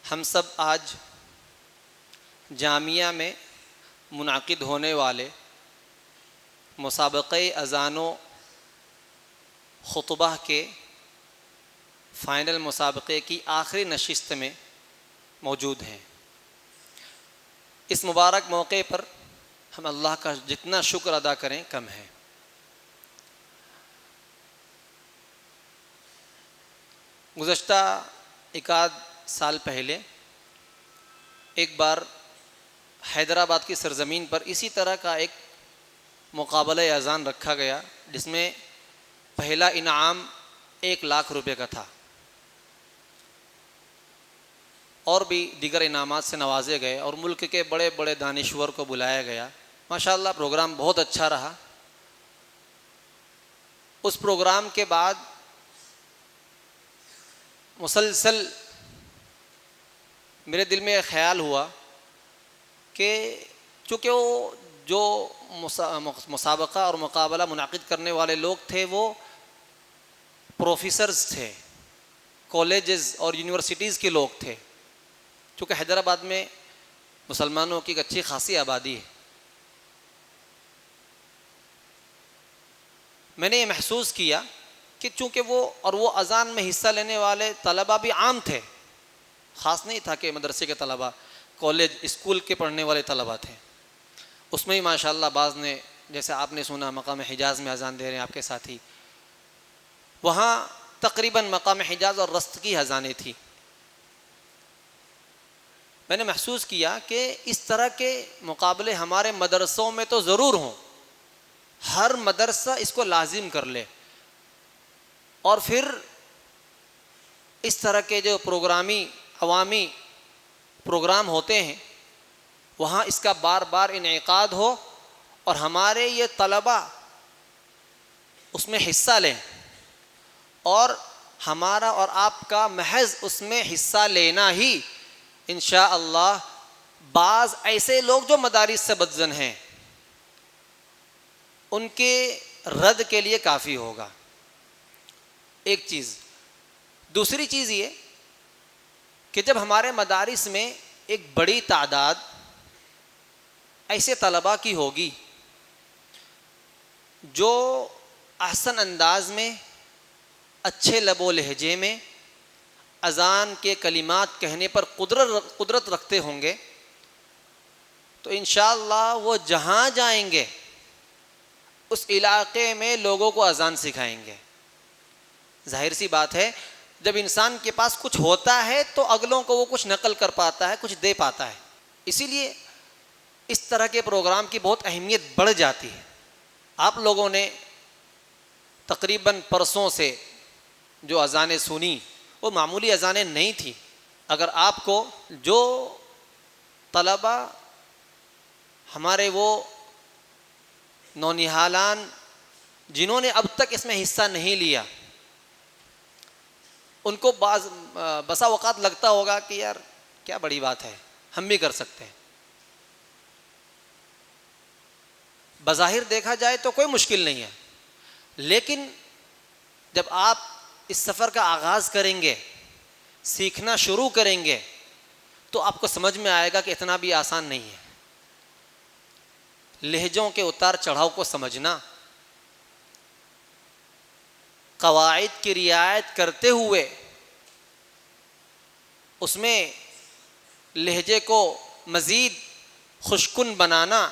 ہم سب آج جامعہ میں منعقد ہونے والے مسابقہ اذان و خطبہ کے فائنل مسابقے کی آخری نشست میں موجود ہیں۔ اس مبارک موقع پر ہم اللہ کا جتنا شکر ادا کریں کم ہے۔ گزشتہ ایک آدھ سال پہلے ایک بار حیدرآباد کی سرزمین پر اسی طرح کا ایک مقابلہ اذان رکھا گیا، جس میں پہلا انعام 1,00,000 روپے کا تھا، اور بھی دیگر انعامات سے نوازے گئے اور ملک کے بڑے بڑے دانشور کو بلایا گیا۔ ماشاءاللہ پروگرام بہت اچھا رہا۔ اس پروگرام کے بعد مسلسل میرے دل میں خیال ہوا کہ چونکہ وہ جو مسابقہ اور مقابلہ منعقد کرنے والے لوگ تھے وہ پروفیسرز تھے، کالجز اور یونیورسٹیز کے لوگ تھے، چونکہ حیدرآباد میں مسلمانوں کی ایک اچھی خاصی آبادی ہے۔ میں نے یہ محسوس کیا کہ چونکہ وہ اذان میں حصہ لینے والے طلباء بھی عام تھے، خاص نہیں تھا کہ مدرسے کے طلباء، کالج اسکول کے پڑھنے والے طلباء تھے۔ اس میں ہی ماشاءاللہ بعض نے، جیسے آپ نے سنا مقام حجاز میں اذان دے رہے ہیں آپ کے ساتھی، وہاں تقریباً مقام حجاز اور رست کی اذانیں تھیں۔ میں نے محسوس کیا کہ اس طرح کے مقابلے ہمارے مدرسوں میں تو ضرور ہوں، ہر مدرسہ اس کو لازم کر لے، اور پھر اس طرح کے جو عوامی پروگرام ہوتے ہیں وہاں اس کا بار بار انعقاد ہو اور ہمارے یہ طلباء اس میں حصہ لیں، اور ہمارا اور آپ کا محض اس میں حصہ لینا ہی انشاءاللہ بعض ایسے لوگ جو مدارس سے بدظن ہیں ان کے رد کے لیے کافی ہوگا۔ ایک چیز۔ دوسری چیز یہ کہ جب ہمارے مدارس میں ایک بڑی تعداد ایسے طلباء کی ہوگی جو احسن انداز میں، اچھے لب و لہجے میں اذان کے کلمات کہنے پر قدرت رکھتے ہوں گے، تو انشاءاللہ وہ جہاں جائیں گے اس علاقے میں لوگوں کو اذان سکھائیں گے۔ ظاہر سی بات ہے، جب انسان کے پاس کچھ ہوتا ہے تو اگلوں کو وہ کچھ نقل کر پاتا ہے، کچھ دے پاتا ہے۔ اسی لیے اس طرح کے پروگرام کی بہت اہمیت بڑھ جاتی ہے۔ آپ لوگوں نے تقریباً پرسوں سے جو اذانیں سنی وہ معمولی اذانیں نہیں تھیں۔ اگر آپ کو جو طلباء ہمارے وہ نونہالان جنہوں نے اب تک اس میں حصہ نہیں لیا، ان کو بسا اوقات لگتا ہوگا کہ یار کیا بڑی بات ہے، ہم بھی کر سکتے ہیں۔ بظاہر دیکھا جائے تو کوئی مشکل نہیں ہے، لیکن جب آپ اس سفر کا آغاز کریں گے، سیکھنا شروع کریں گے، تو آپ کو سمجھ میں آئے گا کہ اتنا بھی آسان نہیں ہے۔ لہجوں کے اتار چڑھاؤ کو سمجھنا، قواعد کی رعایت کرتے ہوئے اس میں لہجے کو مزید خوشکن بنانا،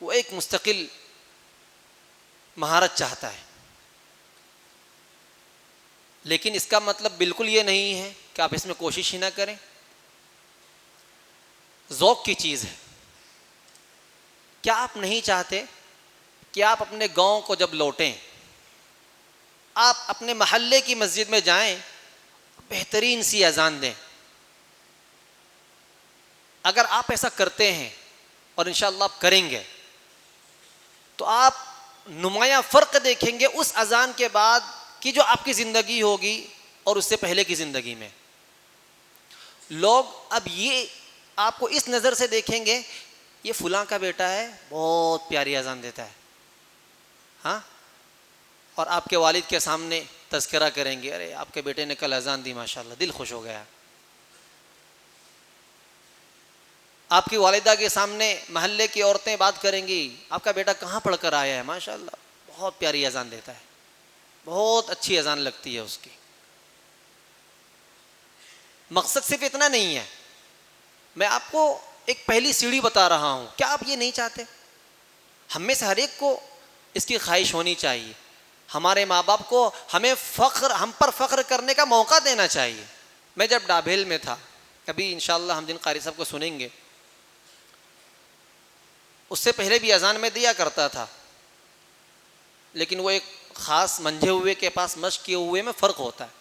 وہ ایک مستقل مہارت چاہتا ہے۔ لیکن اس کا مطلب بالکل یہ نہیں ہے کہ آپ اس میں کوشش ہی نہ کریں۔ ذوق کی چیز ہے۔ کیا آپ نہیں چاہتے کہ آپ اپنے گاؤں کو جب لوٹیں، آپ اپنے محلے کی مسجد میں جائیں، بہترین سی اذان دیں؟ اگر آپ ایسا کرتے ہیں، اور انشاءاللہ آپ کریں گے، تو آپ نمایاں فرق دیکھیں گے اس اذان کے بعد کی جو آپ کی زندگی ہوگی اور اس سے پہلے کی زندگی میں۔ لوگ اب یہ آپ کو اس نظر سے دیکھیں گے، یہ فلاں کا بیٹا ہے، بہت پیاری اذان دیتا ہے، ہاں، اور آپ کے والد کے سامنے تذکرہ کریں گے، ارے آپ کے بیٹے نے کل اذان دی، ماشاءاللہ، دل خوش ہو گیا۔ آپ کی والدہ کے سامنے محلے کی عورتیں بات کریں گی، آپ کا بیٹا کہاں پڑھ کر آیا ہے، ماشاء اللہ بہت پیاری اذان دیتا ہے، بہت اچھی اذان لگتی ہے اس کی۔ مقصد صرف اتنا نہیں ہے، میں آپ کو ایک پہلی سیڑھی بتا رہا ہوں، کیا آپ یہ نہیں چاہتے؟ ہم میں سے ہر ایک کو اس کی خواہش ہونی چاہیے، ہمارے ماں باپ کو ہم پر فخر کرنے کا موقع دینا چاہیے۔ میں جب ڈابھیل میں تھا، ابھی انشاءاللہ ہم جن قاری صاحب کو سنیں گے، اس سے پہلے بھی اذان میں دیا کرتا تھا، لیکن وہ ایک خاص منجھے ہوئے کے پاس مشق کیے ہوئے میں فرق ہوتا ہے۔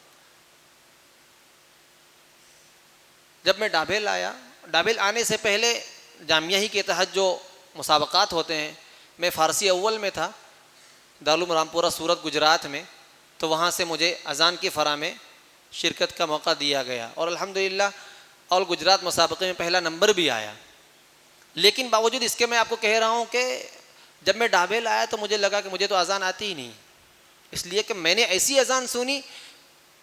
جب میں ڈابھیل آیا، ڈابھیل آنے سے پہلے جامعہ ہی کے تحت جو مسابقات ہوتے ہیں، میں فارسی اول میں تھا دارالعلوم رامپورہ سورت گجرات میں، تو وہاں سے مجھے اذان کی فرا میں شرکت کا موقع دیا گیا اور الحمدللہ آل گجرات مسابقے میں پہلا نمبر بھی آیا۔ لیکن باوجود اس کے میں آپ کو کہہ رہا ہوں کہ جب میں ڈابھیل آیا تو مجھے لگا کہ مجھے تو اذان آتی ہی نہیں، اس لیے کہ میں نے ایسی اذان سنی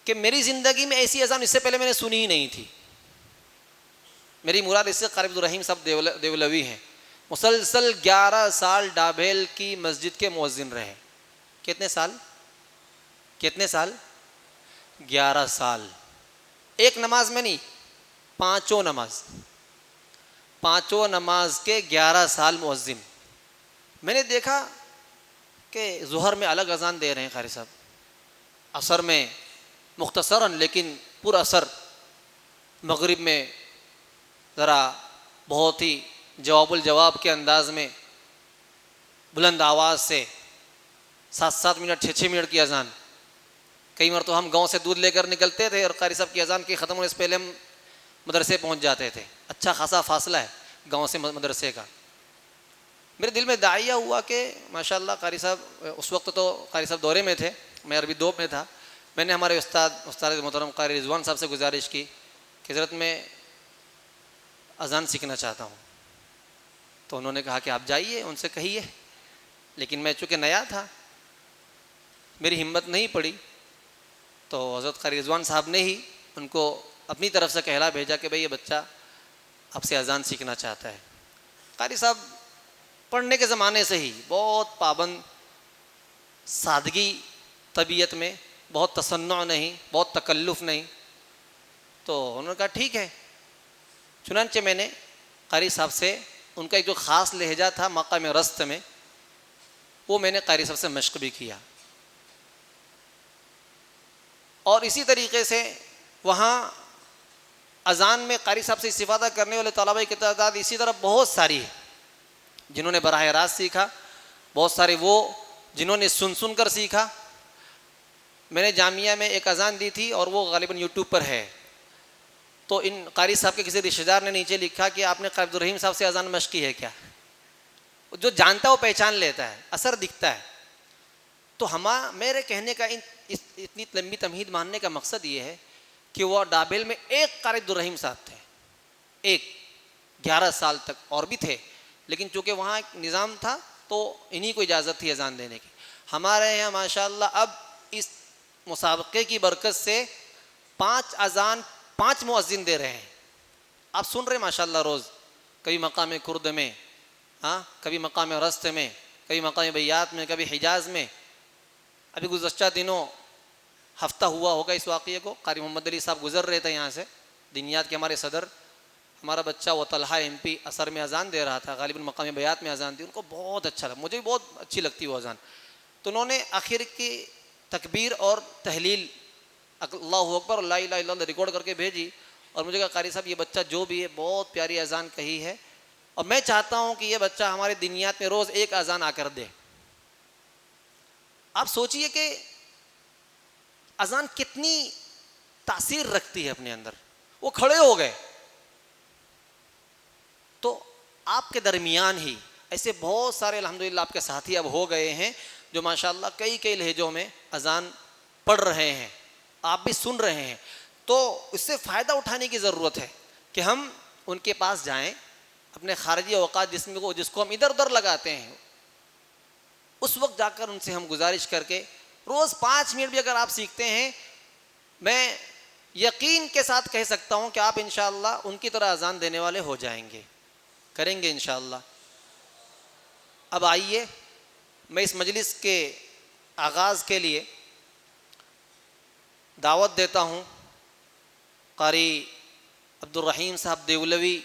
کہ میری زندگی میں ایسی اذان اس سے پہلے میں نے سنی ہی نہیں تھی۔ میری مراد اس سے قاری عبدالرحیم صاحب دیولوی ہیں، مسلسل 11 سال ڈابھیل کی مسجد کے مؤذن رہے۔ کتنے سال؟ 11 سال، ایک نماز میں نہیں، پانچوں نماز کے 11 سال مؤذن۔ میں نے دیکھا کہ ظہر میں الگ اذان دے رہے ہیں قاری صاحب، عصر میں مختصراً لیکن پر اثر، مغرب میں ذرا بہت ہی جواب الجواب کے انداز میں بلند آواز سے 7 منٹ 6 منٹ کی اذان۔ کئی مرتبہ ہم گاؤں سے دودھ لے کر نکلتے تھے اور قاری صاحب کی اذان کے ختم ہونے سے پہلے ہم مدرسے پہنچ جاتے تھے، اچھا خاصا فاصلہ ہے گاؤں سے مدرسے کا۔ میرے دل میں داعیہ ہوا کہ ماشاءاللہ قاری صاحب، اس وقت تو قاری صاحب دورے میں تھے، میں عربی 2 میں تھا، میں نے ہمارے استاد محترم قاری رضوان صاحب سے گزارش کی کہ حضرت میں اذان سیکھنا چاہتا ہوں، تو انہوں نے کہا کہ آپ جائیے ان سے کہیے، لیکن میں چونکہ نیا تھا میری ہمت نہیں پڑی، تو حضرت قاری رضوان صاحب نے ہی ان کو اپنی طرف سے کہلا بھیجا کہ بھئی یہ بچہ آپ سے اذان سیکھنا چاہتا ہے۔ قاری صاحب پڑھنے کے زمانے سے ہی بہت پابند، سادگی طبیعت میں، بہت تصنع نہیں، بہت تکلف نہیں، تو انہوں نے کہا ٹھیک ہے۔ چنانچہ میں نے قاری صاحب سے ان کا ایک جو خاص لہجہ تھا مقام رست میں، وہ میں نے قاری صاحب سے مشق بھی کیا، اور اسی طریقے سے وہاں اذان میں قاری صاحب سے استفادہ کرنے والے طلباء کی تعداد اسی طرح بہت ساری ہے، جنہوں نے براہ راست سیکھا، بہت سارے وہ جنہوں نے سن کر سیکھا۔ میں نے جامعہ میں ایک اذان دی تھی اور وہ غالباً یوٹیوب پر ہے، تو ان قاری صاحب کے کسی رشتہ دار نے نیچے لکھا کہ آپ نے قاری عبدالرحیم صاحب سے اذان مشق کی ہے کیا؟ جو جانتا ہے وہ پہچان لیتا ہے، اثر دکھتا ہے۔ تو میرے کہنے کا اتنی لمبی تمہید ماننے کا مقصد یہ ہے کہ وہ ڈابھیل میں ایک قاری عبدالرحیم صاحب تھے، ایک 11 سال تک، اور بھی تھے لیکن چونکہ وہاں ایک نظام تھا تو انہی کو اجازت تھی اذان دینے کی۔ ہمارے یہاں ماشاءاللہ اب اس مسابقے کی برکت سے 5 مؤذن دے رہے ہیں، آپ سن رہے ہیں ماشاءاللہ روز، کبھی مقام کرد میں، کبھی مقام رست میں، کبھی مقام بیات میں، کبھی حجاز میں۔ ابھی گزشتہ دنوں ہفتہ ہوا ہوگا اس واقعے کو، قاری محمد علی صاحب گزر رہے تھے یہاں سے، دینیات کے ہمارے صدر، ہمارا بچہ وہ طلحہ MP اثر میں اذان دے رہا تھا، غالباً مقام بیات میں اذان دی، ان کو بہت اچھا لگا، مجھے بھی بہت اچھی لگتی وہ اذان، تو انہوں نے آخر کی تکبیر اور تحلیل اللہ اکبر لا الہ الا اللہ ریکارڈ کر کے بھیجی، اور مجھے کہا قاری صاحب یہ بچہ جو بھی ہے بہت پیاری اذان کہی ہے، اور میں چاہتا ہوں کہ یہ بچہ ہمارے دینیات میں روز ایک اذان آ کر دے۔ آپ سوچئے کہ اذان کتنی تاثیر رکھتی ہے اپنے اندر۔ وہ کھڑے ہو گئے، تو آپ کے درمیان ہی ایسے بہت سارے الحمدللہ آپ کے ساتھی اب ہو گئے ہیں جو ماشاءاللہ کئی لہجوں میں اذان پڑھ رہے ہیں، آپ بھی سن رہے ہیں، تو اس سے فائدہ اٹھانے کی ضرورت ہے کہ ہم ان کے پاس جائیں، اپنے خارجی اوقات جس کو ہم ادھر ادھر لگاتے ہیں، اس وقت جا کر ان سے ہم گزارش کر کے روز 5 منٹ بھی اگر آپ سیکھتے ہیں، میں یقین کے ساتھ کہہ سکتا ہوں کہ آپ انشاءاللہ ان کی طرح اذان دینے والے ہو جائیں گے۔ करेंगे इंशाअल्लाह। अब आइए मैं इस मजलिस के आगाज़ के लिए दावत देता हूँ कारी अब्दुर्रहीम साहब देवलवी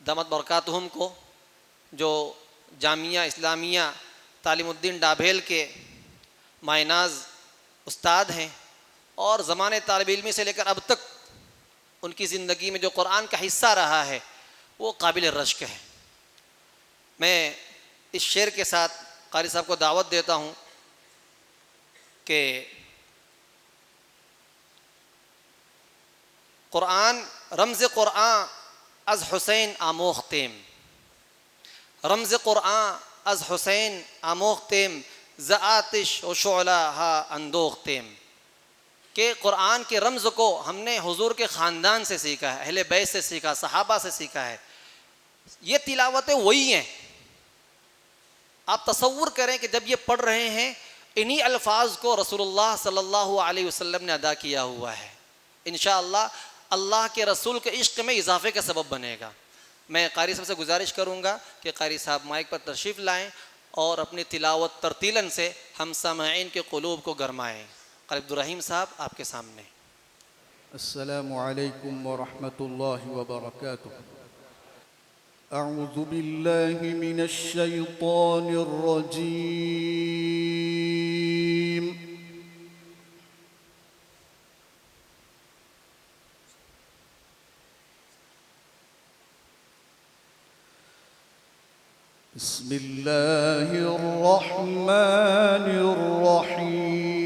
दामत बरकातुहुम को, जो जामिया इस्लामिया तालीमुद्दीन डाभेल के मायनाज उस्ताद हैं और ज़माने तालिब इल्मी से लेकर अब तक उनकी ज़िंदगी में जो कुरान का हिस्सा रहा है वो काबिल रश्क है। मैं इस शेर के साथ कारी साहब को दावत देता हूँ कि कुरान रमज़ कुरान अज़ हुसैन आमोख्तेम, रमज़ कुरान अज़ हुसैन आमोख्तेम ज़ आतिश व शुअला हा अंदोख्तेम, कि कुरान के रमज़ को हमने हुजूर के ख़ानदान से सीखा है, अहले बैत से सीखा, सहाबा से सीखा है। ये तिलावतें वही हैं। आप तसव्वुर करें कि जब ये पढ़ रहे हैं इन्हीं अल्फाज को रसूलुल्लाह सल्लल्लाहु अलैहि वसल्लम ने अदा किया हुआ है। इंशाअल्लाह अल्लाह के रसूल के इश्क़ में इजाफ़े का सबब बनेगा। मैं कारी साहब से गुजारिश करूँगा कि कारी साहब माइक पर तशरीफ़ लाएँ और अपनी तिलावत तरतीलन से हम सामईन के क़ुलूब को गरमाएँ। कारी अब्दुर्रहीम साहब आपके सामने। अस्सलामु अलैकुम व रहमतुल्लाहि व बरकातुहू। अऊज़ु बिल्लाहि मिनश शैतानिर रजीम। बिस्मिल्लाहिर रहमानिर रहीम।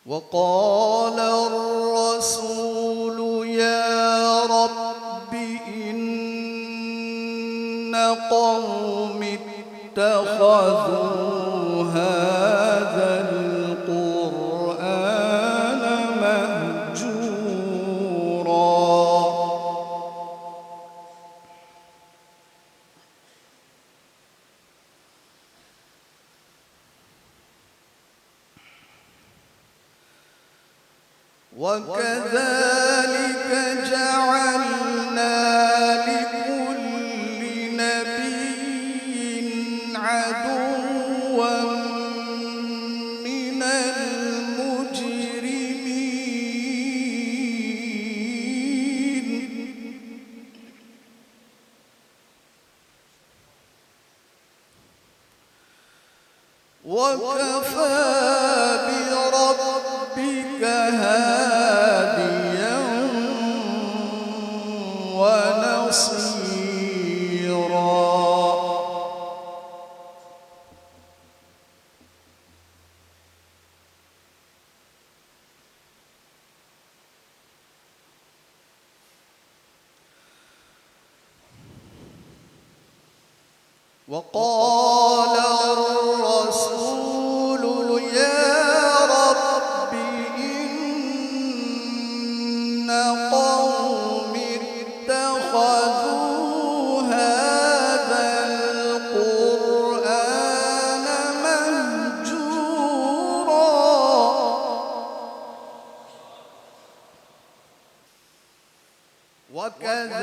वक़ाल अर्रसूल या रब्बि इन्न क़ौमी इत्तख़ज़ू हाज़ल क़ुरआन महजूरा। वकज़ालिक जअलना लिकुल्लि नबिय्यिन अदुव्वन मिनल मुजरिमीन। वकफ़ा बिरब्बिक हादियन व नसीरा। वक़ाल अर्रसूल या रब्बि इन्न क़ौमी इत्तख़ज़ू हाज़ल क़ुरआन महजूरा।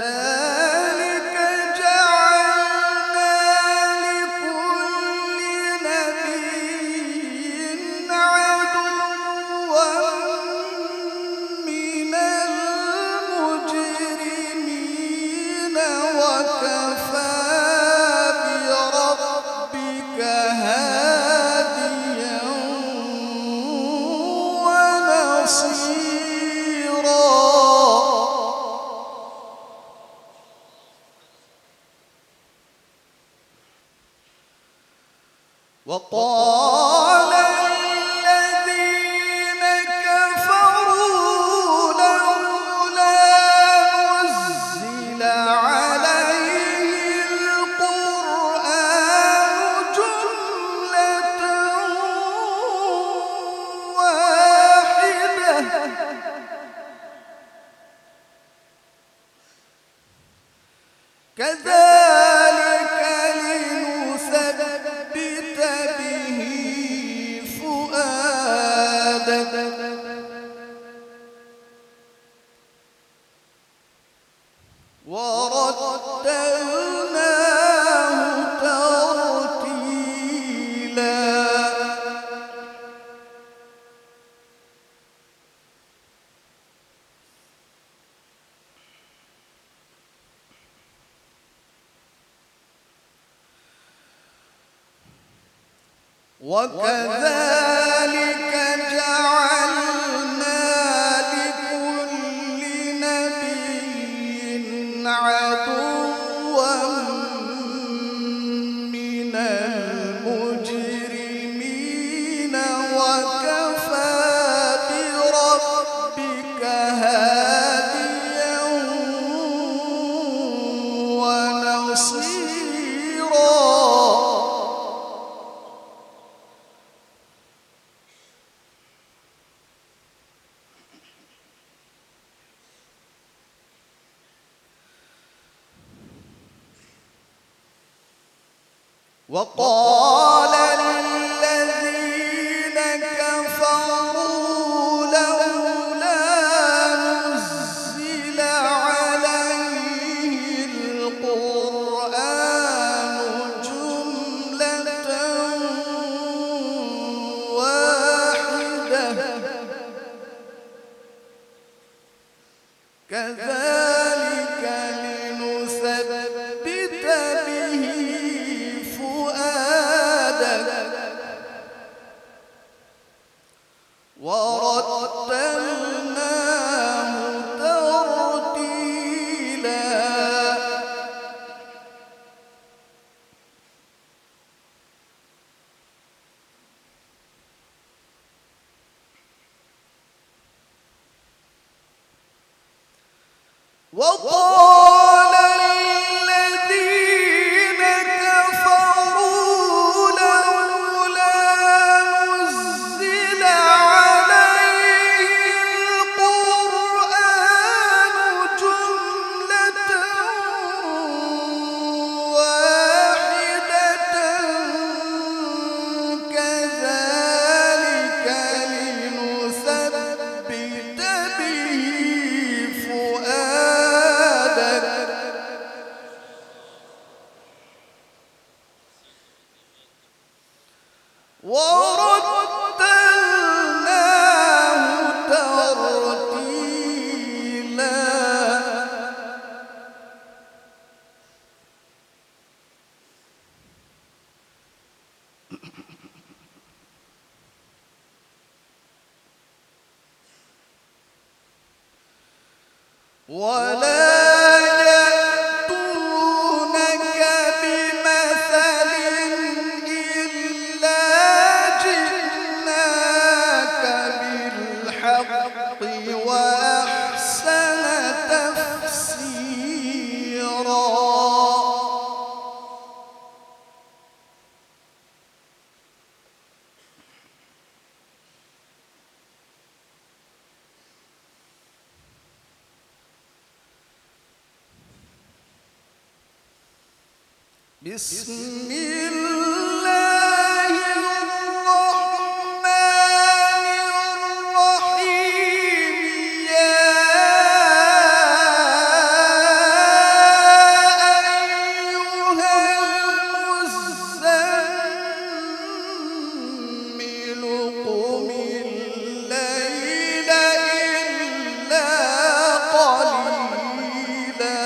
वकज़ालिक जअलना लिकुल्लि नबिय्यिन अदुव्वन मिनल मुजरिमीन। वकफ़ा बिरब्बिक हादियन व नसीरा। وقال الذين كفروا لولا نزل عليه القرآن جملة واحدة كذلك لنثبت ورتلناه ترتيلا. وكذلك جعلنا لكل نبي عدوا من المجرمين وكفى بربك هاديا ونصيرا. وقال الذين كفروا لولا نزل عليه القرآن جملة واحدة كذلك لنثبت به فؤادك ورتلناه ترتيلا. وقال الذين كفروا لولا نزل عليه القرآن جملة واحدة كذلك لنثبت به فؤادك ورتلناه ترتيلا. ولا يأتونك بمثل إلا جئناك بالحق وأحسن تفسيرا. بسم الله الرحمن الرحيم. يا أيها المزمل قم الليل إلا قليلا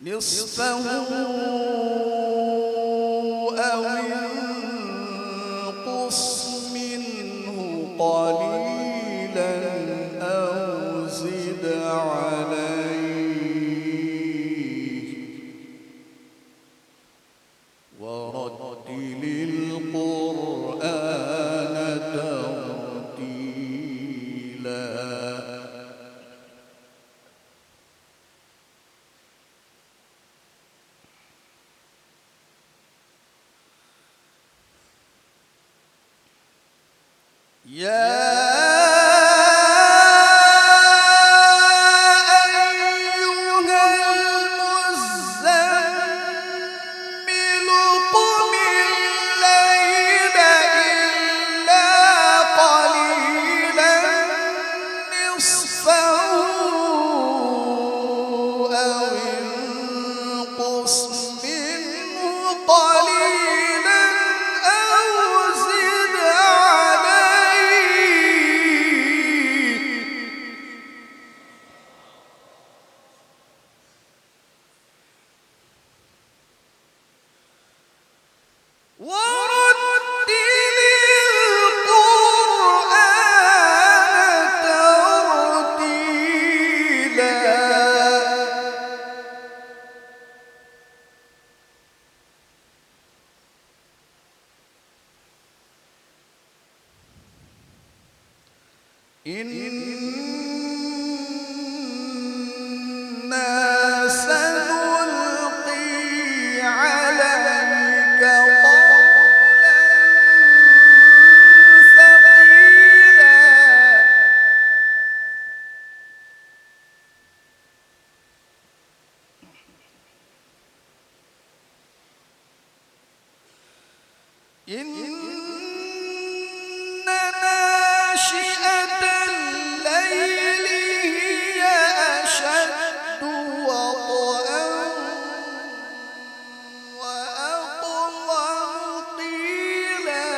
نصفه أو انقص منه قليلا أو زد عليه ورتل القرآن ترتيلا. يا أيها المزمل قم الليل إنا سنلقي عليك قولا ثقيلا إن ناشئة الليل هي أشد وطئا وأقوم قيلا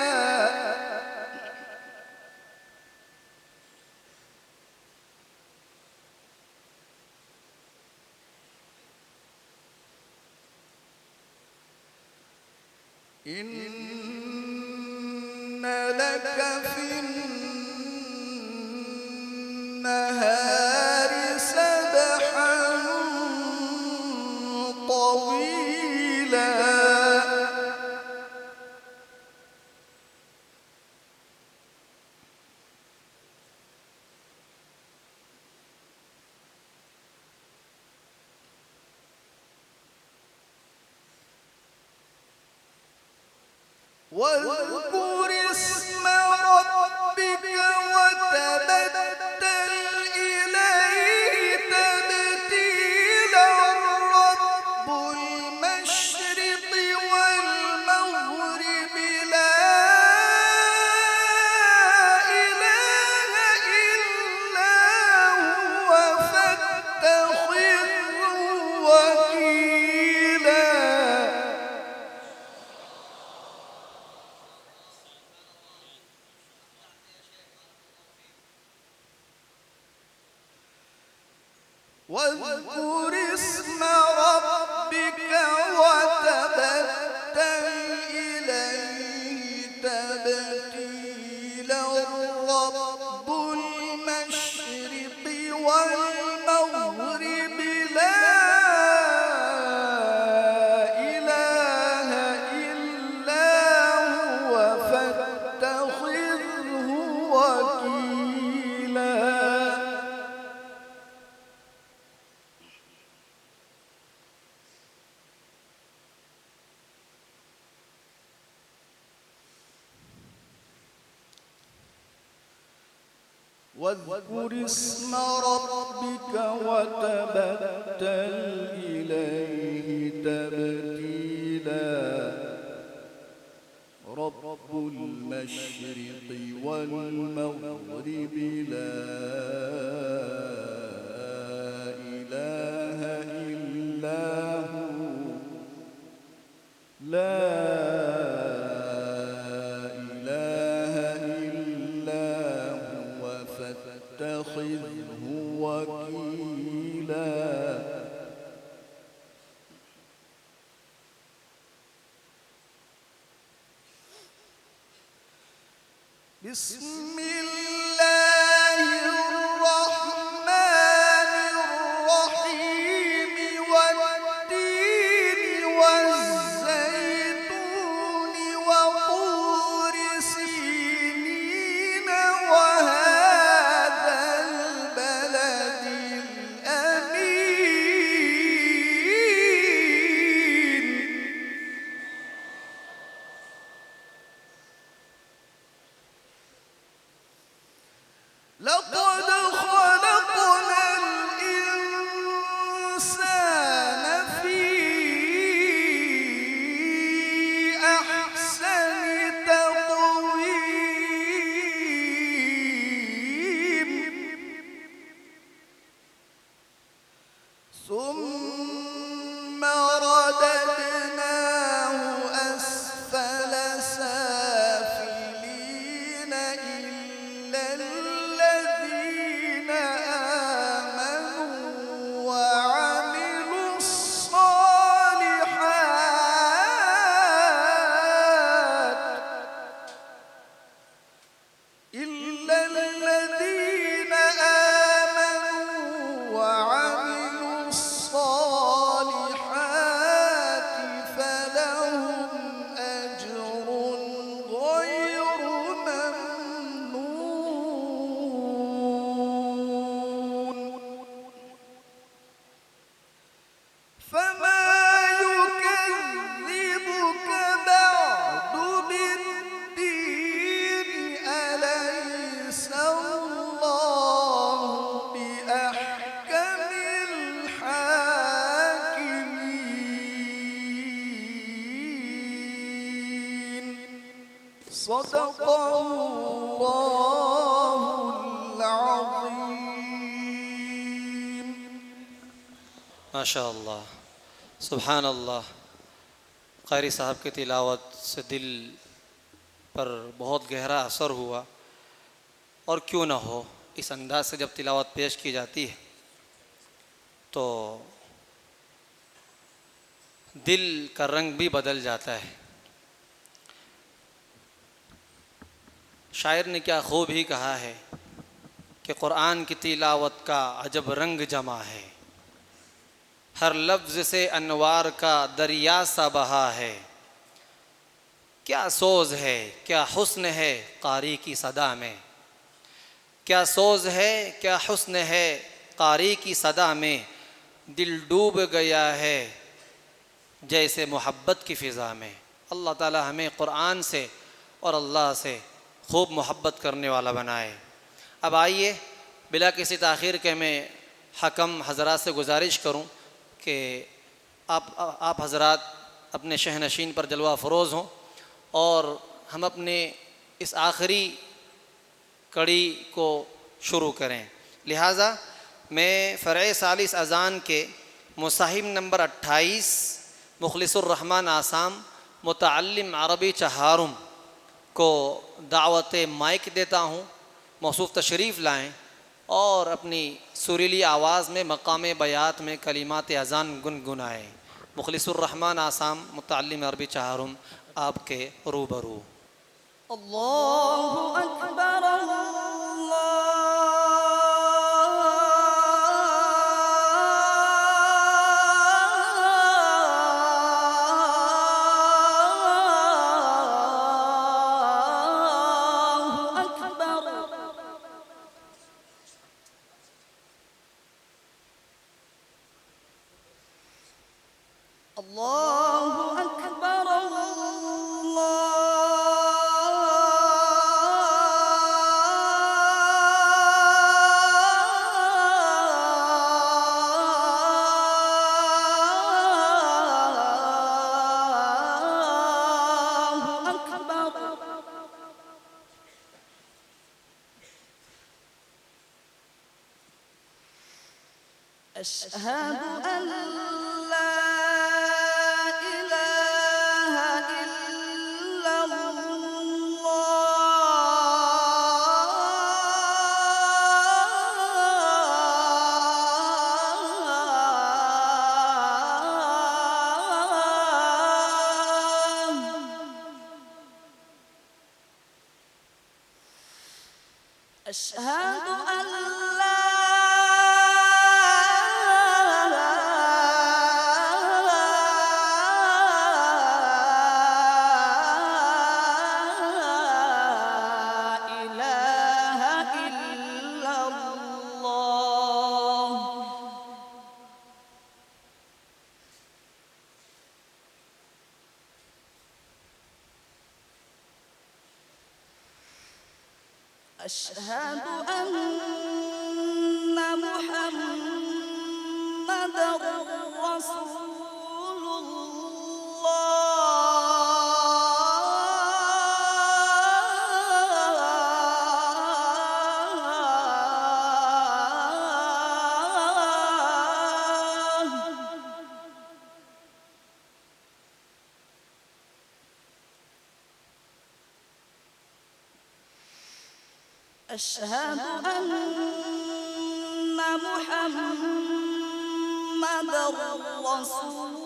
إن لك في النهار سبحا طويلا واذكر اسم ربك وتبتل إليه تبتيلا رب المشرق والمغرب لا إله إلا هو فاتخذه وكيلا واذكر اسم ربك وتبتل إليه تبتيلا رب المشرق والمغرب لا إله إلا هو فاتخذه وكيلا واذكر اسم ربك وتبتل إليه تبتيلا رب المشرق والمغرب لا إله إلا هو لا إله إلا هو فاتخذه وكيلا بسم الله الرحمن الرحيم والتين والزيتون وطور سينين وهذا البلد الأمين لقد خلقنا الإنسان في أحسن تقويم ثم رددناه أسفل سافلين إلا الذين آمنوا وعملوا الصالحات إلا الذين آمنوا وعملوا الصالحات فلهم أجر غير ممنون صدق الله العظيم. माशा अल्लाह, सुबहान अल्लाह। क़ारी साहब की तिलावत से दिल पर बहुत गहरा असर हुआ, और क्यों ना हो, इस अंदाज से जब तिलावत पेश की जाती है तो दिल का रंग भी बदल जाता है। शायर ने क्या खूब ही कहा है कि क़ुरान की तिलावत का अजब रंग जमा है, हर लफ्ज़ से अनवार का दरिया सा बहा है। क्या सोज़ है, क्या हुस्न है क़ारी की सदा में, क्या सोज़ है, क्या हुस्न है क़ारी की सदा में। दिल डूब गया है जैसे मोहब्बत की फ़िज़ा में। अल्लाह ताला हमें क़ुरान से और अल्लाह से खूब मोहब्बत करने वाला बनाए। अब आइए, बिला किसी ताख़ीर के मैं हकम हज़रात से गुजारिश करूं कि आप हज़रात अपने शहनशीन पर जलवा फ़रोज़ हों और हम अपने इस आखिरी कड़ी को शुरू करें। लिहाजा मैं फ़रए सालिस अज़ान के मुसाहिब नंबर 28 मुखलिसुर रहमान आसाम मुतअल्लिम अरबी चहारुम को दावत माइक देता हूँ। मौसूफ़ तशरीफ़ लाएँ और अपनी सुरीली आवाज़ में मकाम बयात में कलिमात अज़ान गुनगुनाएँ। मुखलिसुर रहमान आसाम मुतअल्लिम अरबी चहारुम आपके रूबरू। अल्लाहु अकबर, अल्लाहु अकबर। अल्लाहु अकबर, अल्लाहु अकबर। अशहदु अन ला इलाहा इल्लल्लाह। अशहदु अन ला इलाहा इल्लल्लाह। अशहदु अन्ना मुहम्मदर रसूलुल्लाह। अशहदु अन्ना मुहम्मदर रसूलुल्लाह।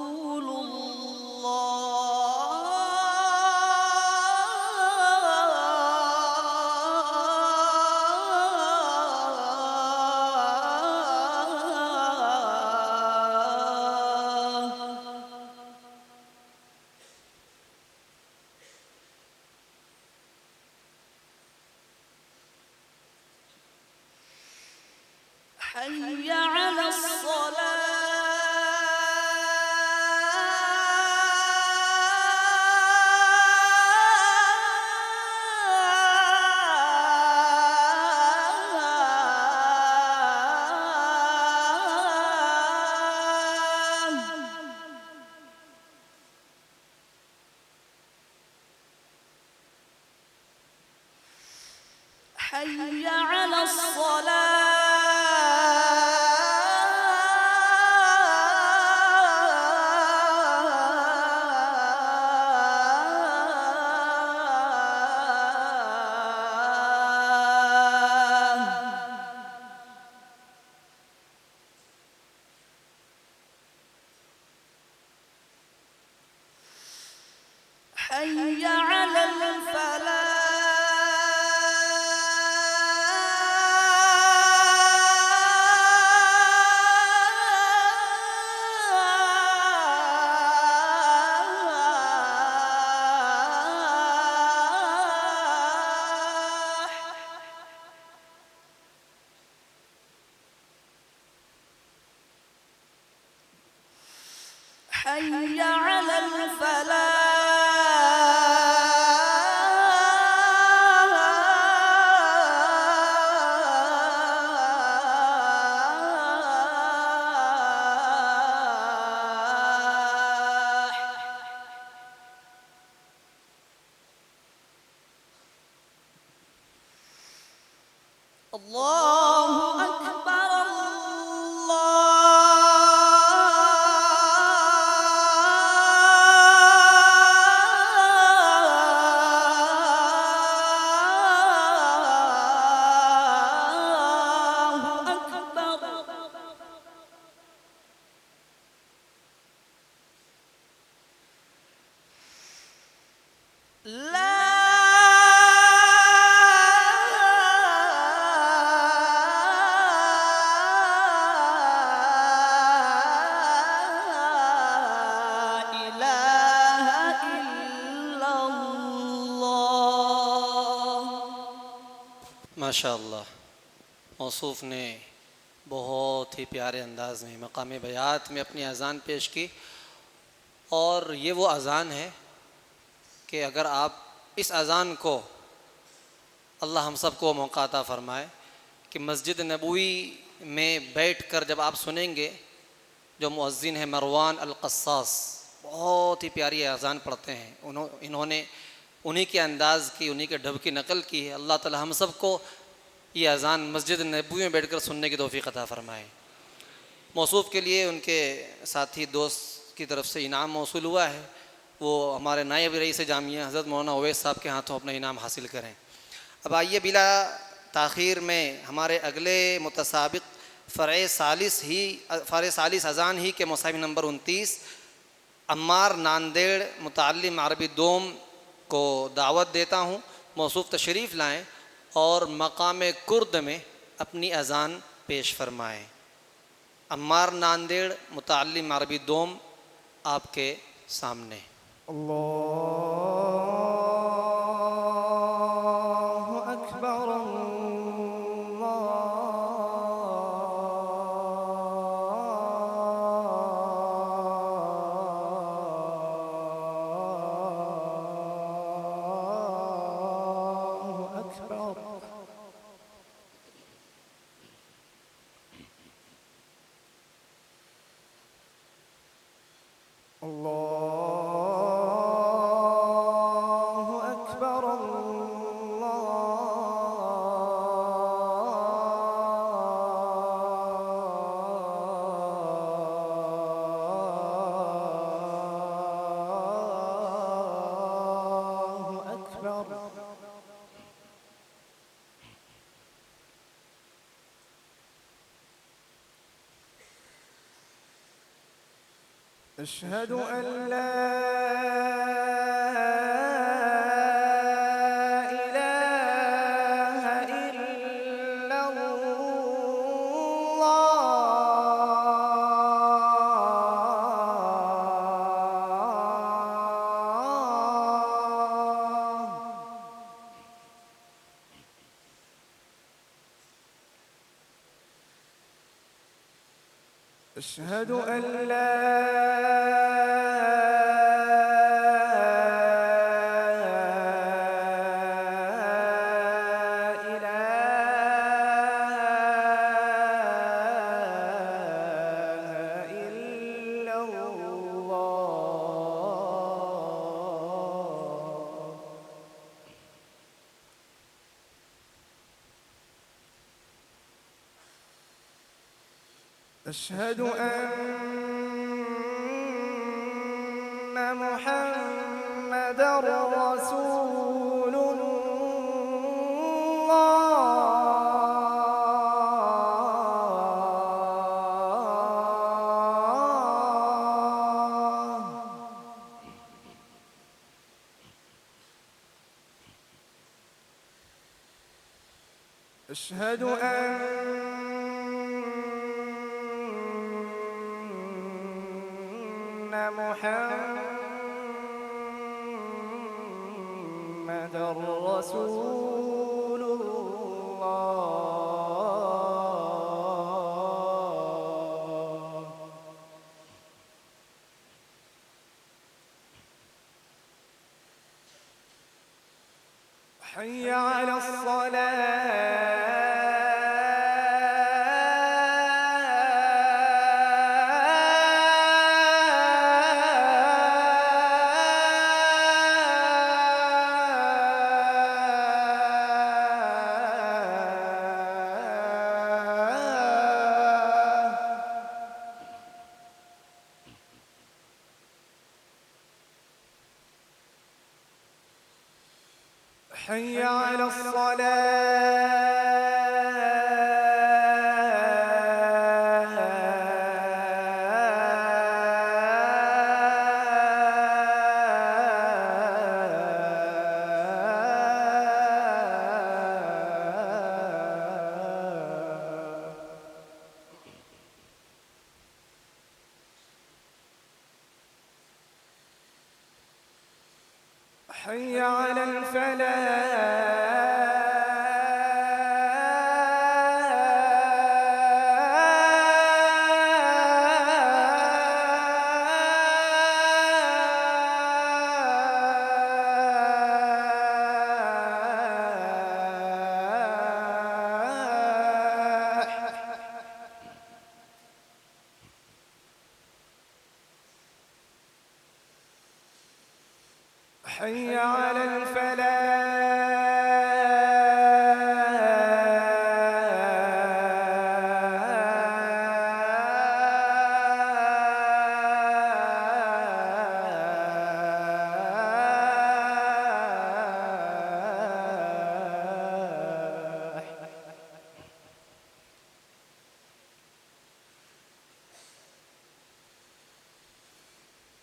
حي على الصلاة. حي على الصلاة. حي على الفلاح. حي على الفلاح. الله أكبر الله أكبر. لا إله إلا الله. माशाअल्लाह मौसूफ़ ने बहुत ही प्यारे अंदाज़ में मकाम बयात में अपनी अज़ान पेश की। और ये वो अज़ान है कि अगर आप इस अज़ान को अल्लाह हम सब को मौका अता फ़रमाए कि मस्जिद नबवी में बैठ कर जब आप सुनेंगे, जो मुअज़्ज़िन है मरवान अल-क़स्सास, बहुत ही प्यारी अज़ान पढ़ते हैं। इन्होंने उन्हीं के अंदाज़ की, उन्हीं के ढब की नकल की है। अल्लाह ताला हम सब को ये अज़ान मस्जिद नबवी में बैठकर सुनने की तौफ़ीक़ अता फ़रमाए। मौसूफ़ के लिए उनके साथी दोस्त की तरफ से इनाम मौसूल हुआ है, वो हमारे नायब रईस जामिया हज़रत मौलाना उवैस साहब के हाथों अपना इनाम हासिल करें। अब आइए बिला ताख़ीर में हमारे अगले मुतसाबिक़ फ़रए सालिस अज़ान ही के मुसाहिब नंबर 29 अम्मार नांदेड़ मुतअल्लिम अरबी दोम को दावत देता हूँ। मौसूफ़ तशरीफ़ लाएँ और मकाम कुर्द में अपनी अज़ान पेश फरमाएँ। अम्मार नांदेड़ मुतअल्लिम अरबी दोम आपके सामने। अल्लाहु अकबर अल्लाहु अकबर। अल्लाहु अकबर अल्लाहु अकबर। أشهد أن لا إله إلا الله. أشهد أن لا إله إلا الله. أشهد أن محمدًا رسول الله. أشهد أن محمدًا رسول الله. حي على الصلاة. حي على الصلاة. حي على الفلاح. حي على الفلاح.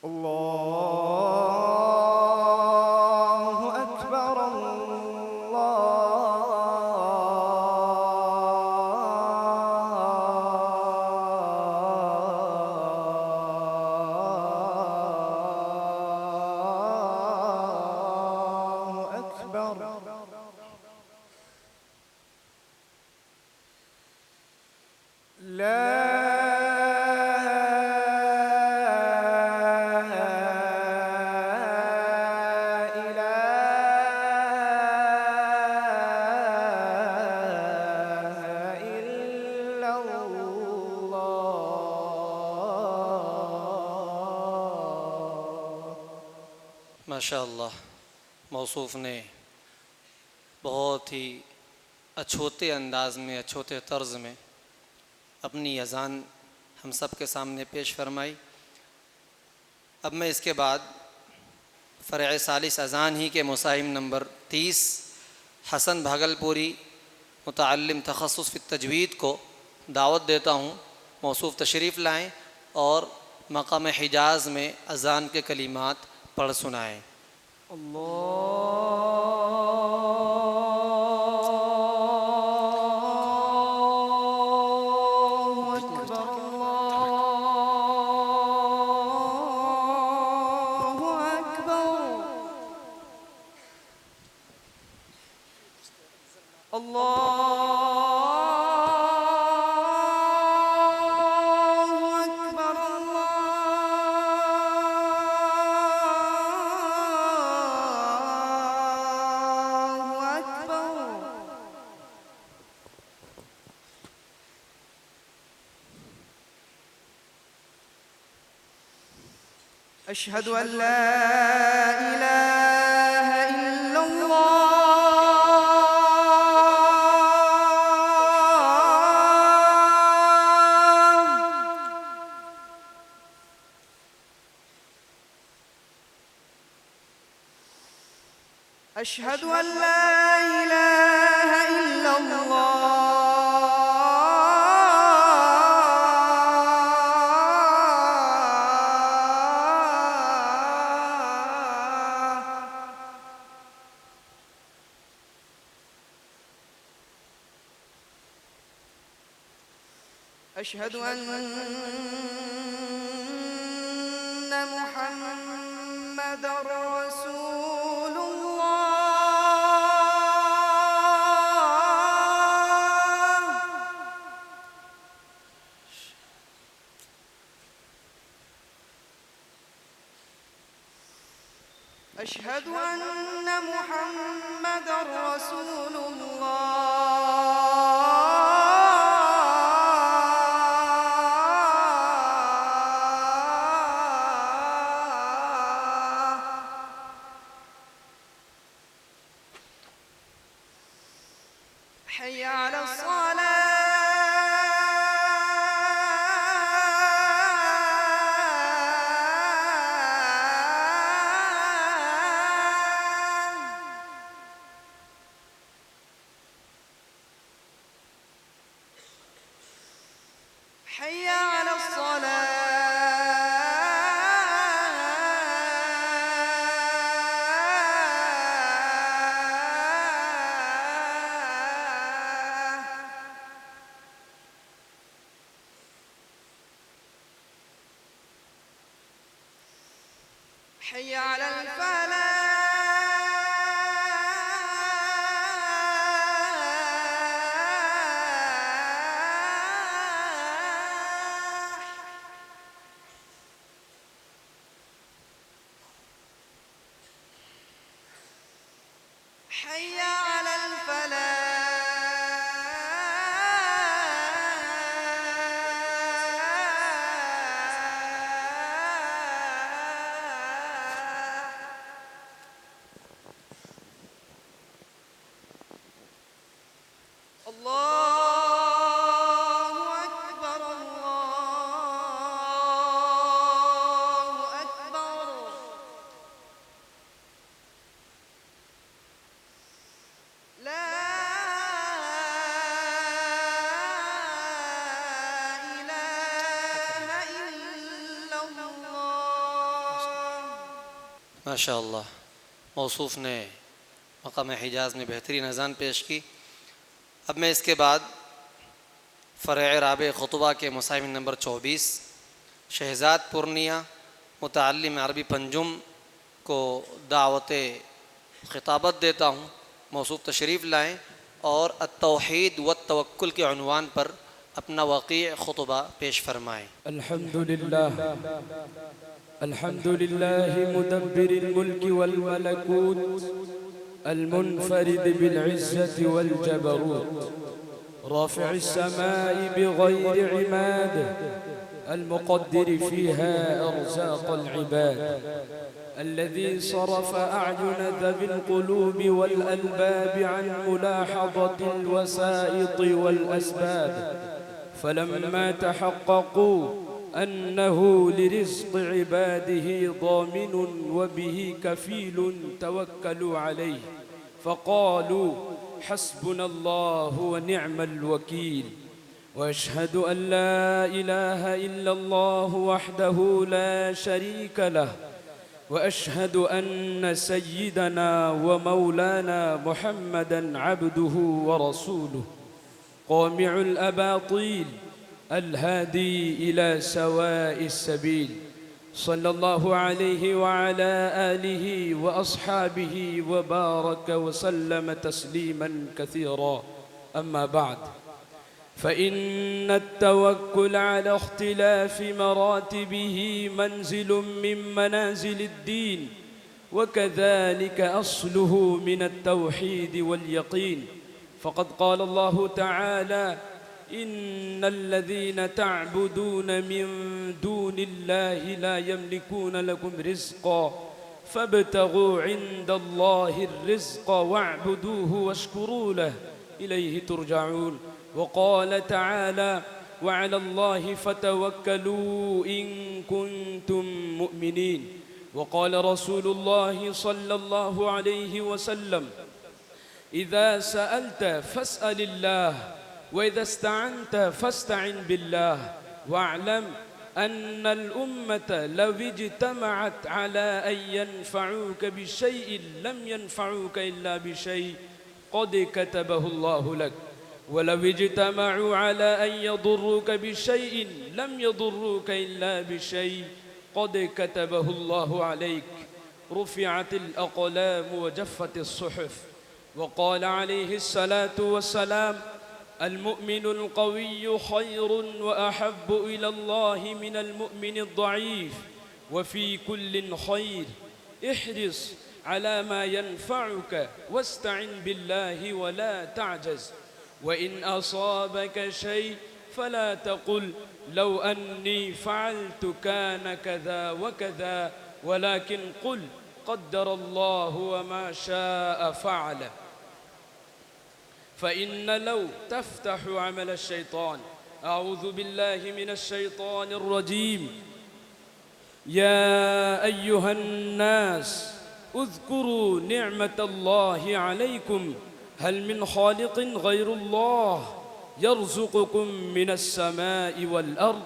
الله أكبر الله أكبر. لا إله إلا الله. माशाअल्लाह मौसूफ़ ने बहुत ही अछूते अंदाज़ में, अछूते तर्ज़ में अपनी अज़ान हम सब के सामने पेश फरमाई। अब मैं इसके बाद फ़रअ सालिस अज़ान ही के मुसाहिम नंबर 30 हसन भागलपुरी मुतअल्लिम तख़स्सुस फ़ी तजवीद को दावत देता हूँ, मौसूफ़ तशरीफ़ लाएँ और मक़ाम हिजाज़ में अज़ान के कलिमात पढ़ सुनाएँ। الله أكبر الله أكبر. الله أكبر الله أكبر. أشهد أن لا إله إلا الله. أشهد أن لا إله إلا الله. أشهد أن محمدًا رسول الله. أشهد أن محمدًا رسول الله. حي على الصلاة. حي على الصلاة. حي على الفلاح. حي على الفلاح. الله أكبر، الله أكبر. لا إله إلا الله. माशा अल्लाह। मौसूफ़ ने मक़ाम हिजाज़ में बेहतरीन अज़ान पेश की। अब मैं इसके बाद फ़रअ राबे ख़ुतबा के मुसाहिब नंबर 24 शहज़ाद पूर्निया मुतअल्लिम अरबी पंजुम को दावत ख़िताबत देता हूँ। मौसूफ़ तशरीफ़ लाएँ और अत-तौहीद व तवक्कुल के उन्वान पर अपना वाक़ई ख़ुतबा पेश फरमाएँ। अल्हम्दुलिल्लाह मुदब्बिरिल मुल्क वल मलकूत المنفرد بالعزة والجبروت رافع السماء بغير عماد المقدر فيها أرزاق العباد الذي صرف أعين ذوي القلوب والألباب عن ملاحظة الوسائط والأسباب فلما تحققوا أنه لرزق عباده ضامن وبه كفيل توكلوا عليه فقالوا حسبنا الله ونعم الوكيل. وأشهد أن لا إله إلا الله وحده لا شريك له وأشهد أن سيدنا ومولانا محمدًا عبده ورسوله قامع الأباطيل الهادي إلى سواء السبيل صلى الله عليه وعلى آله وأصحابه وبارك وسلم تسليما كثيرا. أما بعد، فإن التوكل على اختلاف مراتبه منزل من منازل الدين وكذلك أصله من التوحيد واليقين. فقد قال الله تعالى إن الذين تعبدون من دون الله لا يملكون لكم رزقا فابتغوا عند الله الرزق واعبدوه واشكروا له إليه ترجعون. وقال تعالى وعلى الله فتوكلوا إن كنتم مؤمنين. وقال رسول الله صلى الله عليه وسلم: إذا سألت فاسأل الله، وإذا استعنت فاستعن بالله، واعلم أن الأمة لو اجتمعت على أن ينفعوك بشيء لم ينفعوك إلا بشيء قد كتبه الله لك، ولو اجتمعوا على أن يضروك بشيء لم يضروك إلا بشيء قد كتبه الله عليك. رفعت الأقلام وجفت الصحف. وقال عليه الصلاة والسلام: المؤمن القوي خير وأحب إلى الله من المؤمن الضعيف، وفي كل خير. احرص على ما ينفعك واستعن بالله ولا تعجز. وإن أصابك شيء فلا تقل لو أني فعلت كان كذا وكذا، ولكن قل قدر الله وما شاء فعل. فإن لو تفتح عمل الشيطان. أعوذ بالله من الشيطان الرجيم. يا أيها الناس اذكروا نعمة الله عليكم، هل من خالق غير الله يرزقكم من السماء والأرض؟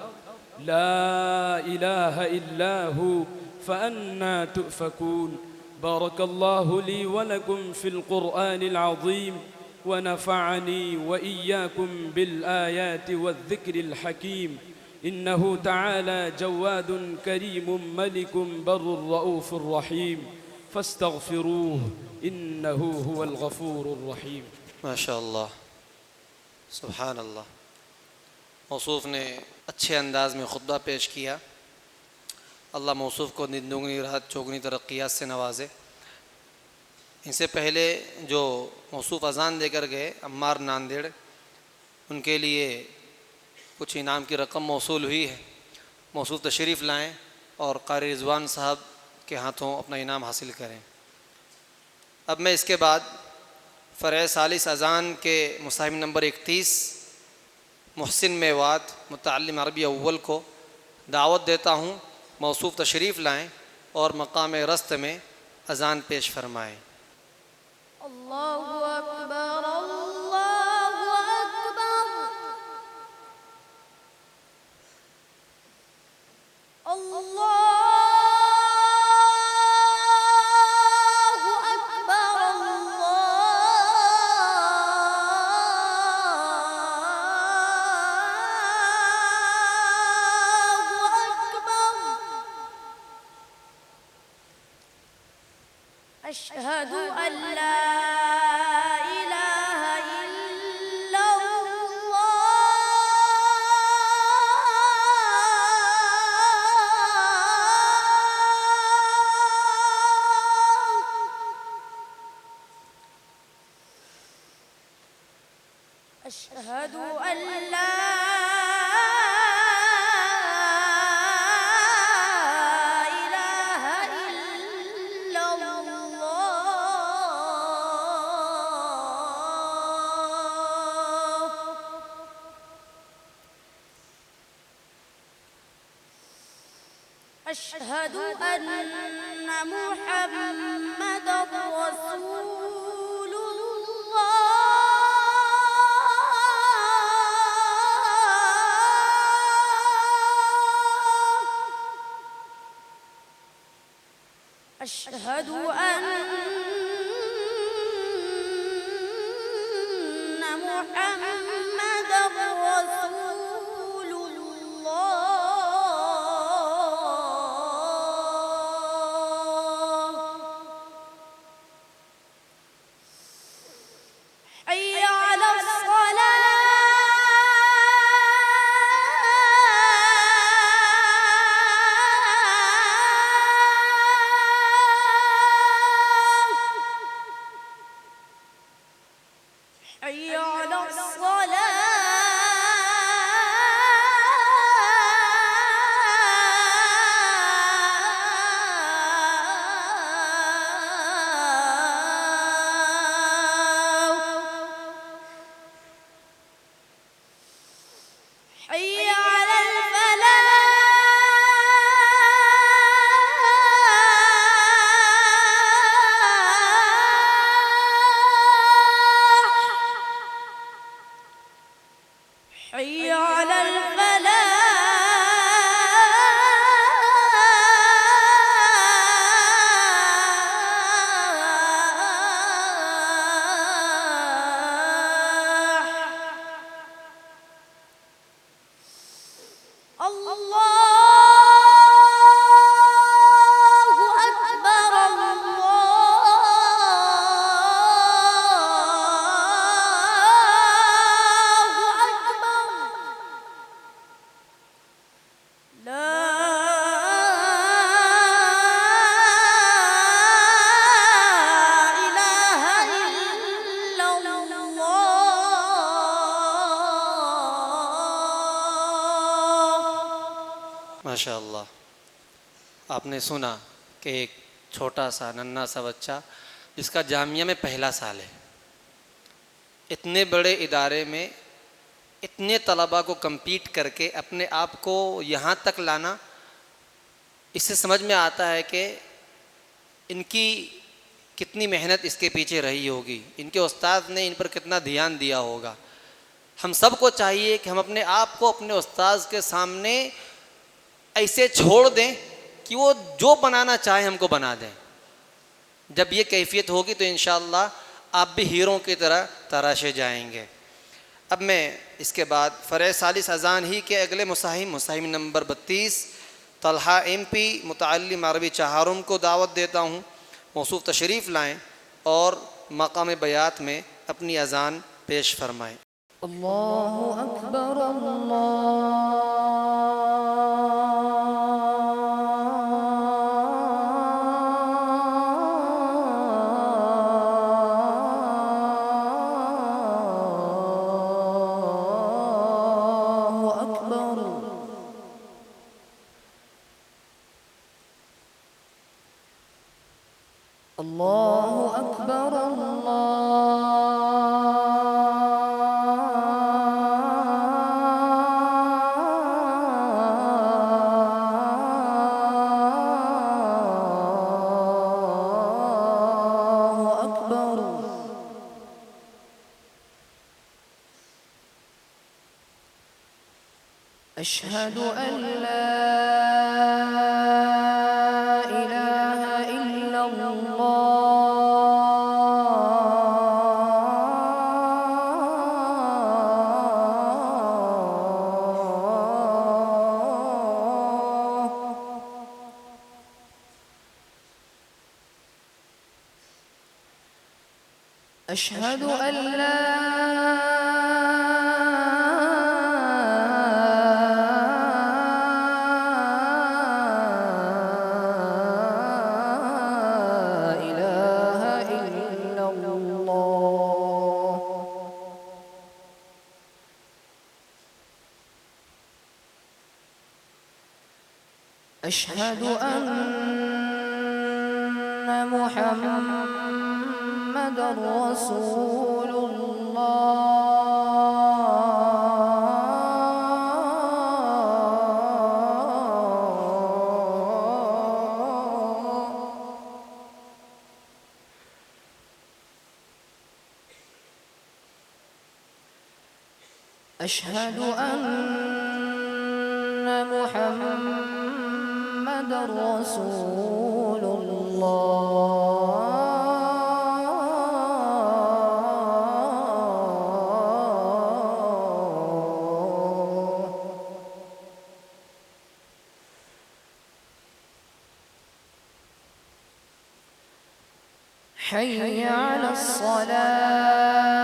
لا إله إلا هو فأنى تؤفكون. بارك الله لي ولكم في القرآن العظيم، ونفعني وإياكم بالآيات والذكر الحكيم، إنه تعالى جواد كريم ملك بر رؤوف رحيم، فاستغفروه إنه هو الغفور الرحيم. ما شاء अल्लाह, सुभान अल्लाह. मौसूफ़ ने अच्छे अंदाज़ में ख़ुतबा पेश किया. अल्लाह मौसूफ़ को दिन दुगनी रात चौगनी तरक्यात से नवाजे. इनसे पहले जो मौसूफ़ अज़ान देकर गए अम्मार नांदेड़, उनके लिए कुछ इनाम की रकम मौसूल हुई है. मौसूफ़ तशरीफ़ लाएँ और क़ारी रिज़वान साहब के हाथों अपना इनाम हासिल करें. अब मैं इसके बाद फ़रअ सालिस अज़ान के मुसाहिब नंबर 31 मुहसिन मेवात मुतअल्लिम अरबी अव्वल को दावत देता हूँ. मौसूफ़ तशरीफ़ लाएँ और मकाम रस्त में अज़ान पेश फरमाएँ. अल्लाहु अकबर, अल्लाहु अकबर, अल्लाहु अकबर, अल्लाहु अकबर. अशहदु अल्ला इलाहा इल्लल्लाह, अशहदु अल्ला इलाहा इल्लल्लाह, अशहदु अन्न मुहम्मदर रसूलुल्लाह, अशहदु अन्न मुहम्मदर रसूलुल्लाह. हय्य अला الصلاة، حي على الصلاة، حي على الفلاح. حي على الفلاح. الله أكبر الله أكبر لا إله إلا الله. माशाअल्लाह। आपने सुना कि एक छोटा सा नन्हा सा बच्चा जिसका जामिया में पहला साल है, इतने बड़े इदारे में इतने तलबा को compete करके अपने आप को यहाँ तक लाना, इससे समझ में आता है कि इनकी कितनी मेहनत इसके पीछे रही होगी, इनके उस्ताद ने इन पर कितना ध्यान दिया होगा। हम सबको चाहिए कि हम अपने आप को अपने उस्ताद के सामने ऐसे छोड़ दें कि वो जो बनाना चाहे हमको बना दें। जब ये कैफियत होगी तो इंशाअल्लाह आप भी हीरों की तरह तराशे जाएंगे। अब मैं इसके बाद फ़रज़ सालिस अज़ान ही के अगले मुसाहिम नंबर 32 तलहा MP मुतअल्लिम अरबी चहारुम को दावत देता हूँ, मौसूफ़ तशरीफ़ लाएँ और मक़ाम बयात में अपनी अज़ान पेश फरमाएँ। अल्लाहु अकबर अल्लाहु अकबर. अल्लाहु अकबर अल्लाहु अकबर. अशहदु अन ला इलाहा इल्लल्लाह. अशहदु अन ला इलाहा इल्लल्लाह. अशहदु अन्न मुहम्मदर रसूलुल्लाह. अशहदु अन्न मुहम्मदर रसूलुल्लाह. حي على الصلاة.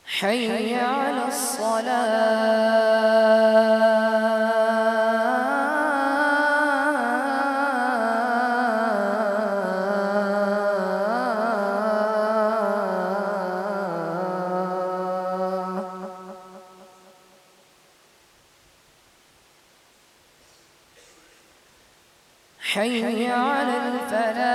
حي على الصلاة. حي على الفلاح.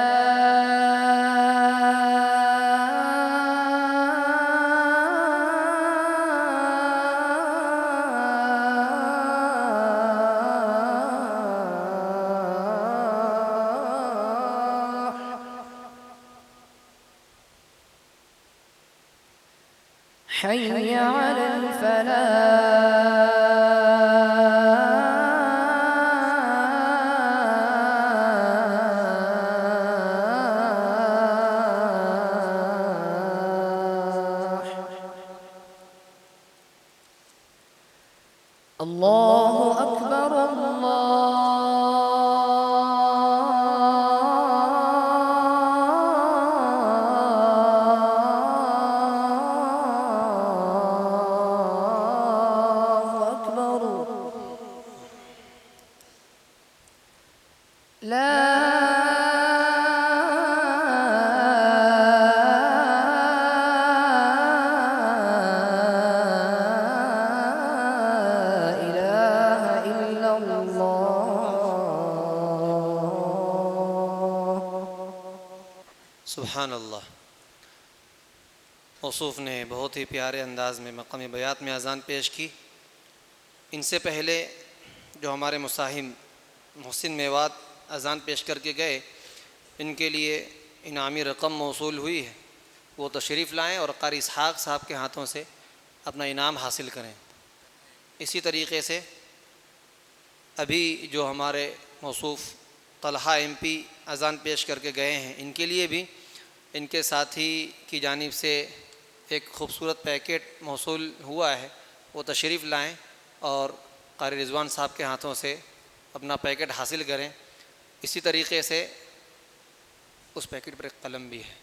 حي على الفلاح. الله أكبر الله أكبر. لا إله إلا الله. سبحان اللہ. موصوف نے بہت ہی پیارے انداز میں مقامی بیات میں اذان پیش کی. ان سے پہلے جو ہمارے مصاحب محسن میوات اذان پیش کر کے گئے، ان کے لیے انعامی رقم موصول ہوئی ہے، وہ تشریف لائیں اور قاری اسحاق صاحب کے ہاتھوں سے اپنا انعام حاصل کریں. اسی طریقے سے ابھی جو ہمارے موصوف طلحہ ایم پی اذان پیش کر کے گئے ہیں، ان کے لیے بھی ان کے ساتھی کی جانب سے ایک خوبصورت پیکٹ موصول ہوا ہے، وہ تشریف لائیں اور قاری رضوان صاحب کے ہاتھوں سے اپنا پیکٹ حاصل کریں. اسی طریقے سے اس پیکٹ پر ایک قلم بھی ہے،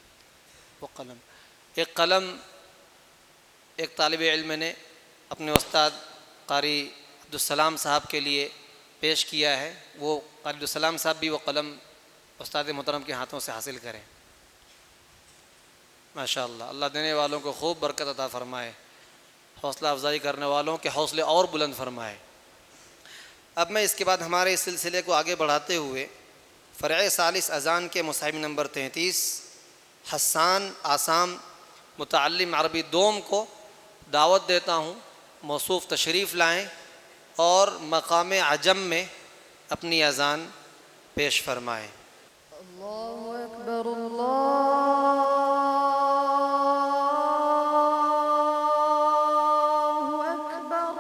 وہ قلم ایک طالب علم نے اپنے استاد قاری عبدالسلام صاحب کے لیے پیش کیا ہے. وہ قاری عبدالسلام صاحب بھی وہ قلم استاد محترم کے ہاتھوں سے حاصل کریں. ماشاءاللہ، اللہ دینے والوں کو خوب برکت عطا فرمائے، حوصلہ افزائی کرنے والوں کے حوصلے اور بلند فرمائے. اب میں اس کے بعد ہمارے اس سلسلے کو آگے بڑھاتے ہوئے فرع ثالث اذان کے مصاحب نمبر 33 حسان آسام متعلم عربی دوم کو دعوت دیتا ہوں. موصوف تشریف لائیں اور مقام عجم میں اپنی اذان پیش فرمائیں. الله أكبر الله أكبر.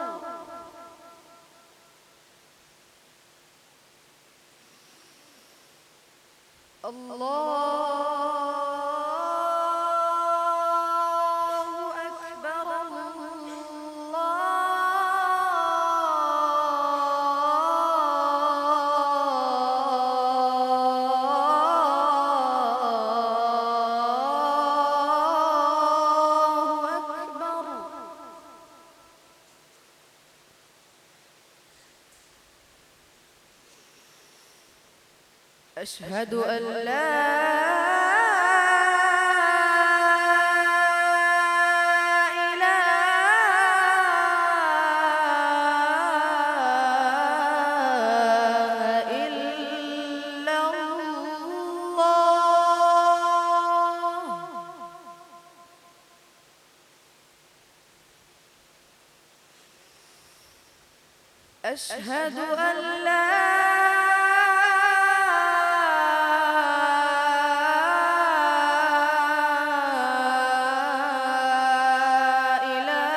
الله أكبر الله أكبر. أشهد أن لا إله إلا الله. أشهد أن لا إله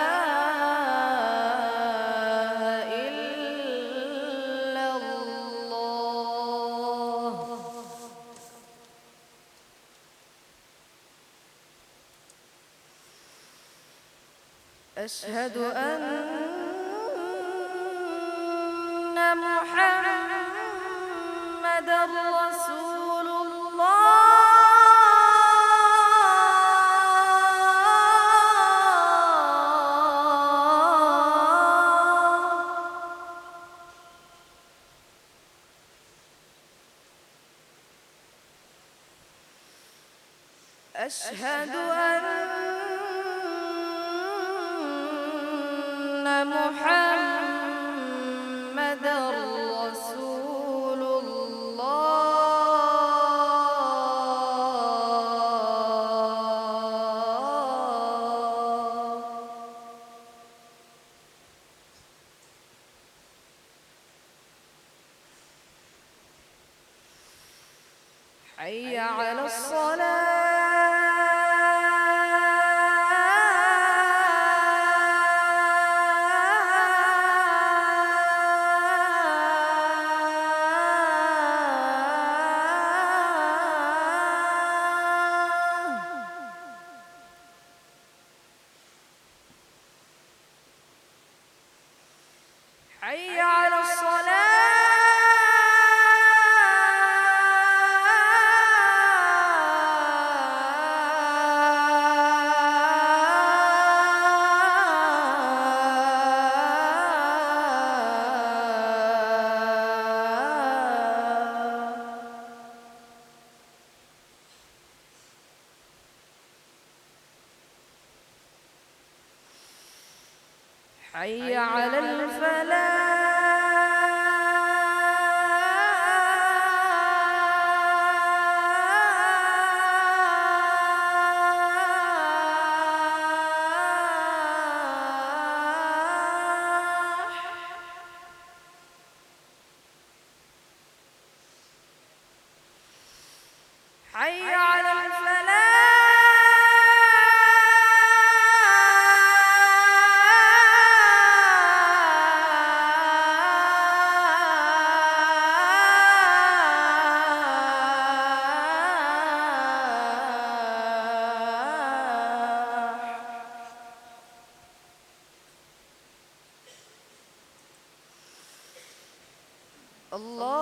إلا الله. أشهد أن محمدًا رسول الله. أشهد أن محمدًا رسول الله. حي على الصلاة. حي على الفلاح. حي على الفلاح. الله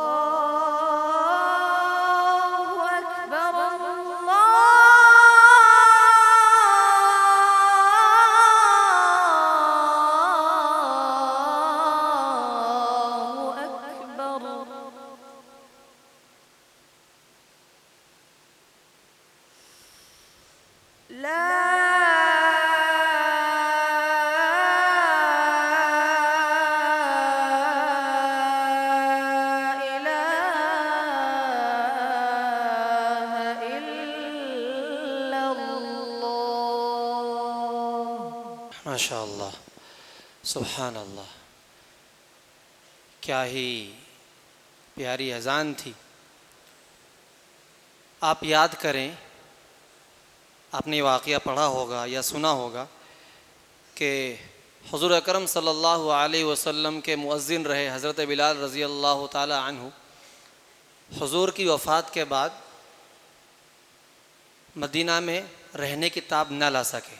أكبر الله أكبر. لا إله إلا الله. ماشاء اللہ، سبحان اللہ، کیا ہی پیاری اذان تھی۔ آپ یاد کریں، آپ نے واقعہ پڑھا ہوگا یا سنا ہوگا کہ حضور اکرم صلی اللہ علیہ وسلم کے مؤذن رہے حضرت بلال رضی اللہ تعالی عنہ، حضور کی وفات کے بعد مدینہ میں رہنے کی تاب نہ لا سکے۔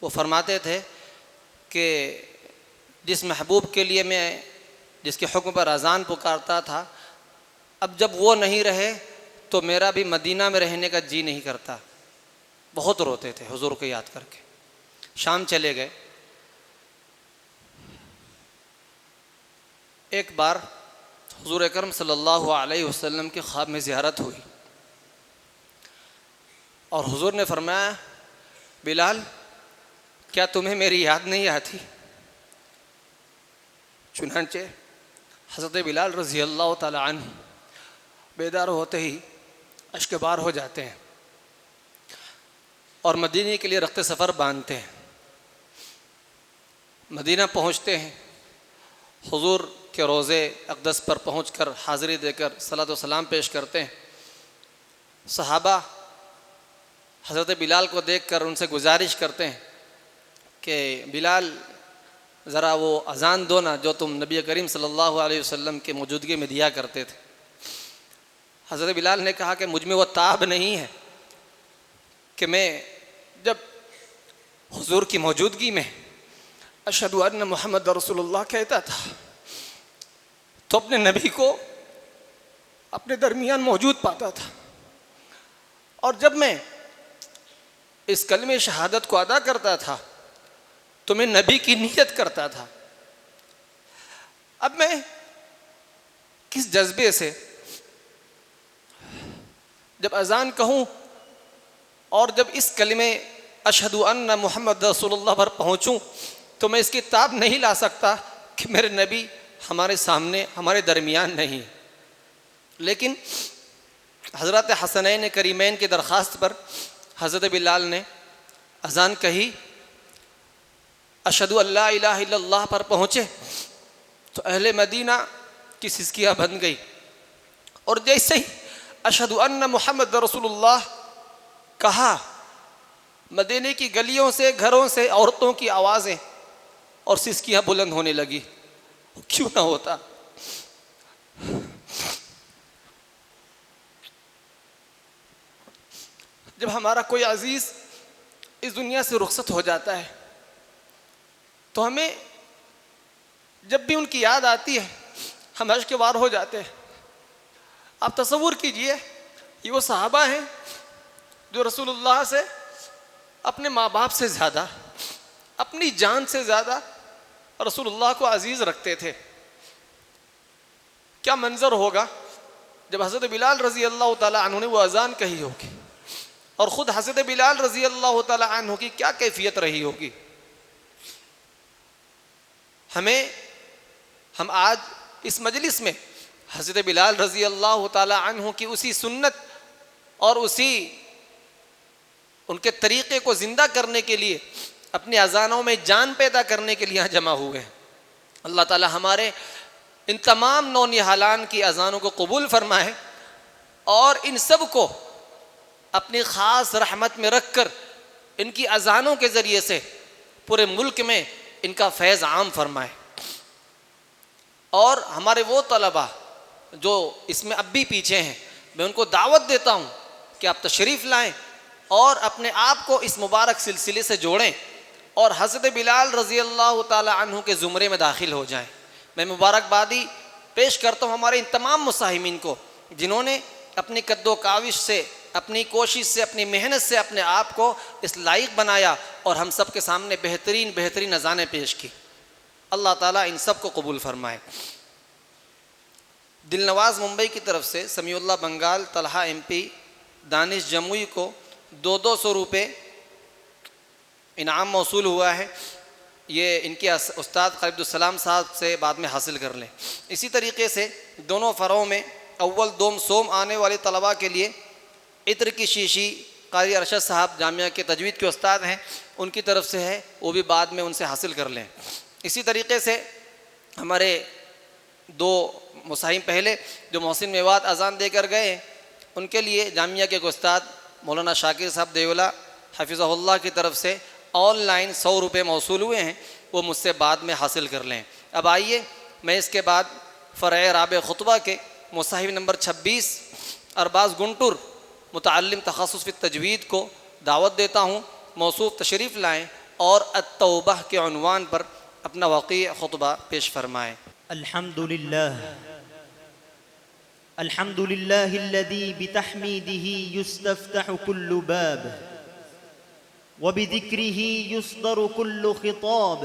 وہ فرماتے تھے کہ جس محبوب کے لیے میں جس کے حکم پر اذان پکارتا تھا، اب جب وہ نہیں رہے تو میرا بھی مدینہ میں رہنے کا جی نہیں کرتا۔ بہت روتے تھے حضور کو یاد کر کے۔ شام چلے گئے۔ ایک بار حضور اکرم صلی اللہ علیہ وسلم کے خواب میں زیارت ہوئی اور حضور نے فرمایا، بلال کیا تمہیں میری یاد نہیں آتی؟ چنانچہ حضرت بلال رضی اللہ تعالی عنہ بیدار ہوتے ہی اشک بار ہو جاتے ہیں اور مدینے کے لیے رخت سفر باندھتے ہیں۔ مدینہ پہنچتے ہیں، حضور کے روضے اقدس پر پہنچ کر حاضری دے کر صلاۃ و سلام پیش کرتے ہیں۔ صحابہ حضرت بلال کو دیکھ کر ان سے گزارش کرتے ہیں کہ بلال ذرا وہ اذان دو نا جو تم نبی کریم صلی اللہ علیہ وسلم کے موجودگی میں دیا کرتے تھے۔ حضرت بلال نے کہا کہ مجھ میں وہ تاب نہیں ہے کہ میں جب حضور کی موجودگی میں اشہد ان محمد رسول اللہ کہتا تھا تو اپنے نبی کو اپنے درمیان موجود پاتا تھا، اور جب میں اس کلمہ شہادت کو ادا کرتا تھا تو میں نبی کی نیت کرتا تھا۔ اب میں کس جذبے سے جب اذان کہوں اور جب اس کلمے اشہد ان محمد رسول اللہ پر پہنچوں تو میں اس کی تاب نہیں لا سکتا کہ میرے نبی ہمارے سامنے ہمارے درمیان نہیں۔ لیکن حضرت حسنین کریمین کی درخواست پر حضرت بلال نے اذان کہی، اشہد ان لا الہ الا اللہ پر پہنچے تو اہل مدینہ کی سسکیاں بن گئی، اور جیسے ہی اشہد ان محمد رسول اللہ کہا، مدینے کی گلیوں سے گھروں سے عورتوں کی آوازیں اور سسکیاں بلند ہونے لگی۔ کیوں نہ ہوتا؟ جب ہمارا کوئی عزیز اس دنیا سے رخصت ہو جاتا ہے تو ہمیں جب بھی ان کی یاد آتی ہے ہم اشک بار ہو جاتے ہیں۔ آپ تصور کیجئے، یہ وہ صحابہ ہیں جو رسول اللہ سے اپنے ماں باپ سے زیادہ، اپنی جان سے زیادہ رسول اللہ کو عزیز رکھتے تھے۔ کیا منظر ہوگا جب حضرت بلال رضی اللہ تعالی عنہ نے وہ اذان کہی ہوگی، और ख़ुद हज़रत बिलाल रज़ी अल्लाह ताला अन्हु की क्या कैफियत रही होगी। हम आज इस मजलिस में हज़रत बिलाल रज़ी अल्लाह ताला अन्हु की उसी सुन्नत और उसी उनके तरीक़े को ज़िंदा करने के लिए, अपने अज़ानों में जान पैदा करने के लिए यहाँ जमा हुए हैं। अल्लाह ताला हमारे इन तमाम नौनिहालान की अज़ानों को कबूल फरमाए और इन सब को अपनी ख़ास रहमत में रख कर इनकी अज़ानों के ज़रिए से पूरे मुल्क में इनका फैज़ आम फरमाए। और हमारे वो तलबा जो इसमें अब भी पीछे हैं, मैं उनको दावत देता हूँ कि आप तशरीफ़ लाएँ और अपने आप को इस मुबारक सिलसिले से जोड़ें और हज़रत बिलाल रज़ी अल्लाह ताला अन्हु के ज़ुमरे में दाखिल हो जाएं। मैं मुबारकबादी पेश करता हूँ हमारे इन तमाम मुसाहिमीन को जिन्होंने अपनी कद्दो काविश से, अपनी कोशिश से, अपनी मेहनत से अपने आप को इस लायक बनाया और हम सब के सामने बेहतरीन बेहतरीन अज़ानें पेश की। अल्लाह ताला इन सब को कबूल फरमाए। दिलनवाज़ मुंबई की तरफ से समीउल्लाह बंगाल, तलहा MP, दानिश जमुई को 200 रुपये इनाम मौसूल हुआ है। ये इनके उस्ताद खलीलुस्सलाम साहब से बाद में हासिल कर लें। इसी तरीके से दोनों फ़रों में अव्वल दोम सोम आने वाले तलबा के लिए इत्र की शीशी कारी अरशद साहब जामिया के तजवीद के उस्ताद हैं, उनकी तरफ से है, वो भी बाद में उनसे हासिल कर लें। इसी तरीके से हमारे 2 मुसाहिम पहले जो मोहसिन मेवात अज़ान देकर गए, उनके लिए जामिया के उस्ताद मौलाना शाकिर साहब देवला हफ़िज़हुल्लाह की तरफ से ऑनलाइन 100 रुपये मौसूल हुए हैं, वो मुझसे बाद में हासिल कर लें। अब आइए मैं इसके बाद फ़रए राबे खुतबा के मुसाहिब नंबर 26 अरबाज़ गुंटुर मुतअल्लिम तख़स्सुस फ़ी तजवीद को दावत देता हूँ, मौसूफ़ तशरीफ़ लाएँ और अत-तौबह के उन्वान पर अपना वाक़ई खुतबा पेश फरमाएँ। अल्हम्दुलिल्लाहिल्लज़ी बितहमीदिही युस्तफ्तहु कुल्लु बाब व बिज़िक्रिही युस्दरु कुल्लु खिताब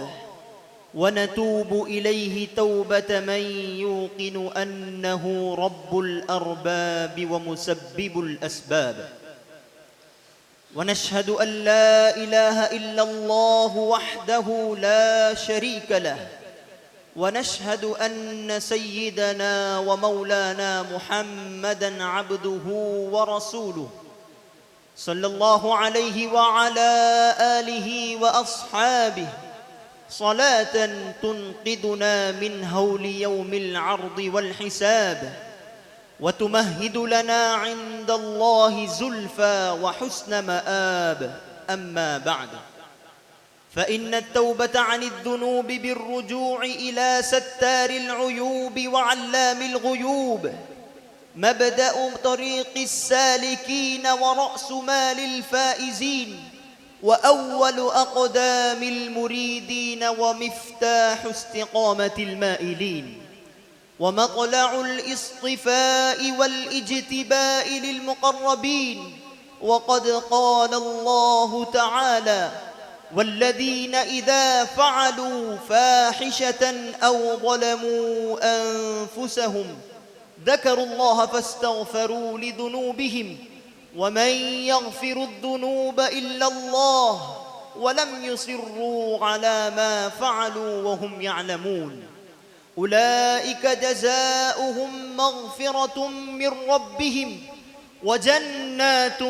व नतूबु इलैहि तौबत मन यूक़िनु अन्नहु रब्बुल अरबाब व मुसब्बिबुल अस्बाब व नशहदु अन ला इलाहा इल्लल्लाह वहदहु ला शरीक लह ونشهد أن سيدنا ومولانا محمدًا عبده ورسوله صلى الله عليه وعلى آله وأصحابه صلاة تنقذنا من هول يوم العرض والحساب وتمهد لنا عند الله زلفى وحسن مآب. أما بعد، فإن التوبة عن الذنوب بالرجوع إلى ستار العيوب وعلام الغيوب مبدأ طريق السالكين ورأس مال الفائزين وأول أقدام المريدين ومفتاح استقامة المائلين ومطلع الاصطفاء والاجتباء للمقربين. وقد قال الله تعالى: والذين إذا فعلوا فاحشة أو ظلموا أنفسهم ذكروا الله فاستغفروا لذنوبهم ومن يغفر الذنوب إلا الله ولم يصروا على ما فعلوا وهم يعلمون أولئك جزاؤهم مغفرة من ربهم وجنات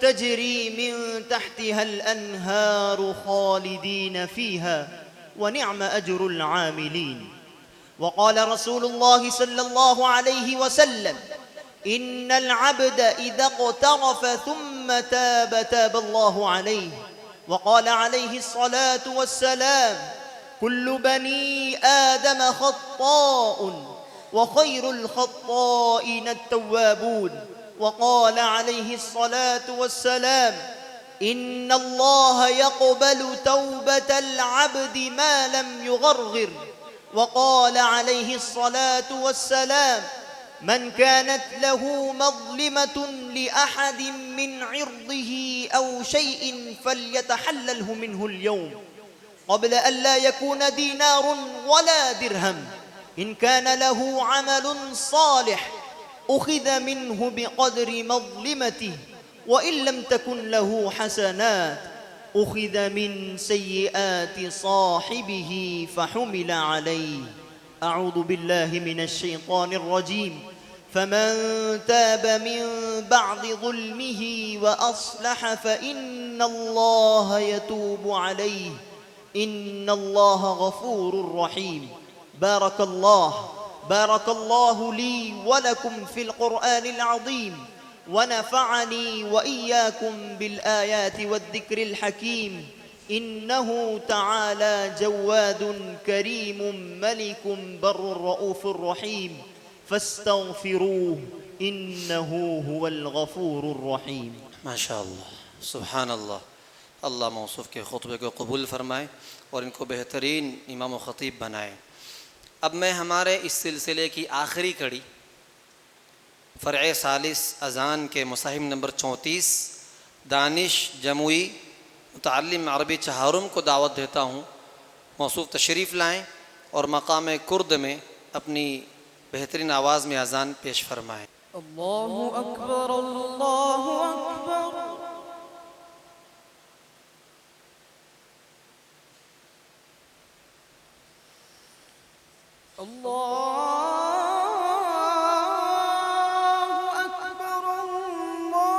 تجري من تحتها الأنهار خالدين فيها ونعم أجر العاملين. وقال رسول الله صلى الله عليه وسلم: إن العبد إذا اقترف ثم تاب تاب الله عليه. وقال عليه الصلاة والسلام: كل بني آدم خطاء وخير الخطائين التوابون. وقال عليه الصلاة والسلام: إن الله يقبل توبة العبد ما لم يغرغر. وقال عليه الصلاة والسلام: من كانت له مظلمة لأحد من عرضه أو شيء فليتحلله منه اليوم قبل أن لا يكون دينار ولا درهم. إن كان له عمل صالح أخذ منه بقدر مظلمته وإن لم تكن له حسنات أخذ من سيئات صاحبه فحمل عليه. أعوذ بالله من الشيطان الرجيم. فمن تاب من بعد ظلمه وأصلح فإن الله يتوب عليه إن الله غفور رحيم. بارك الله لي ولكم في القرآن العظيم، ونفعني وإياكم بالآيات والذكر الحكيم. إنه تعالى جواد كريم ملك بر رؤوف رحيم، فاستغفروه إنه هو الغفور الرحيم. माशाअल्लाह, सुभान अल्लाह. अल्लाह मौसूफ़ के ख़ुतबे को कबूल फ़रमाए और इनको बेहतरीन इमाम व ख़तीब बनाए. अब मैं हमारे इस सिलसिले की आखिरी कड़ी फ़र्अ सालिस अज़ान के मुसाहिब नंबर 34 दानिश जमुई मुतअल्लिम अरबी चहारुम को दावत देता हूँ. मौसूफ़ तशरीफ़ लाएँ और मकाम कुर्द में अपनी बेहतरीन आवाज़ में अज़ान पेश फरमाएँ. अल्लाहु अकबर, अल्लाहु अकबर। अल्लाहु अकबर, अल्लाहु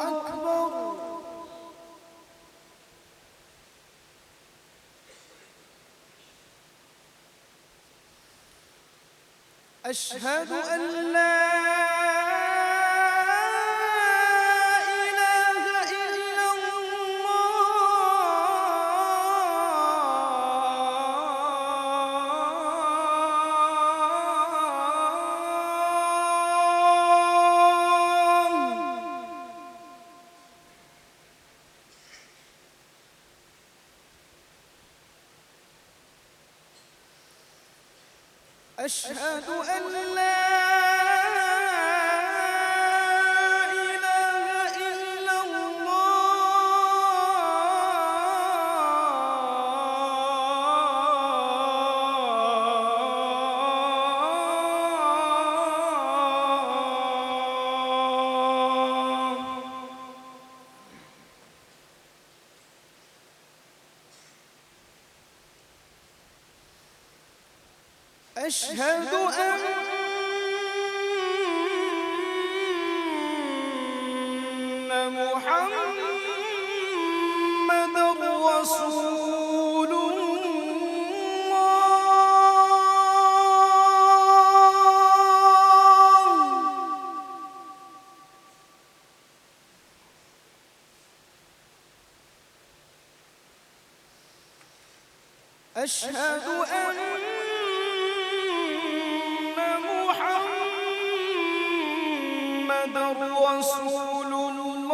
अकबर। أشهد أن لا إله إلا الله. أشهد أن لا إله إلا الله. أشهد أن محمدًا رسول الله. أشهد أن محمدًا رسول الله.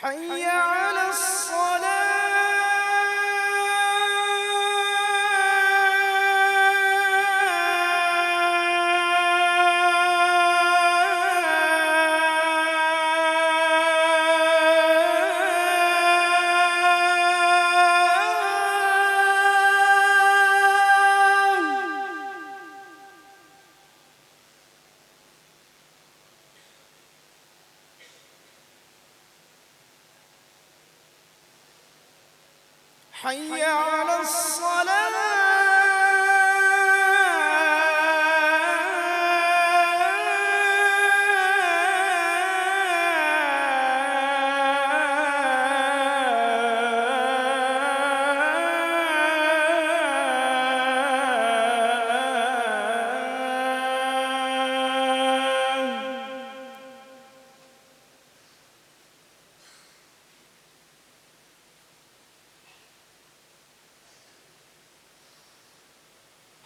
حي على حي على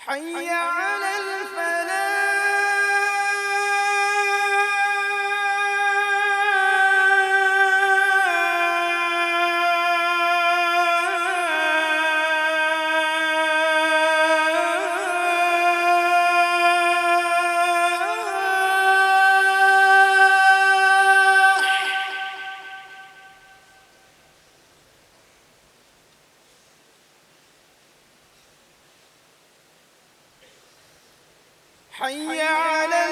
حي على حي على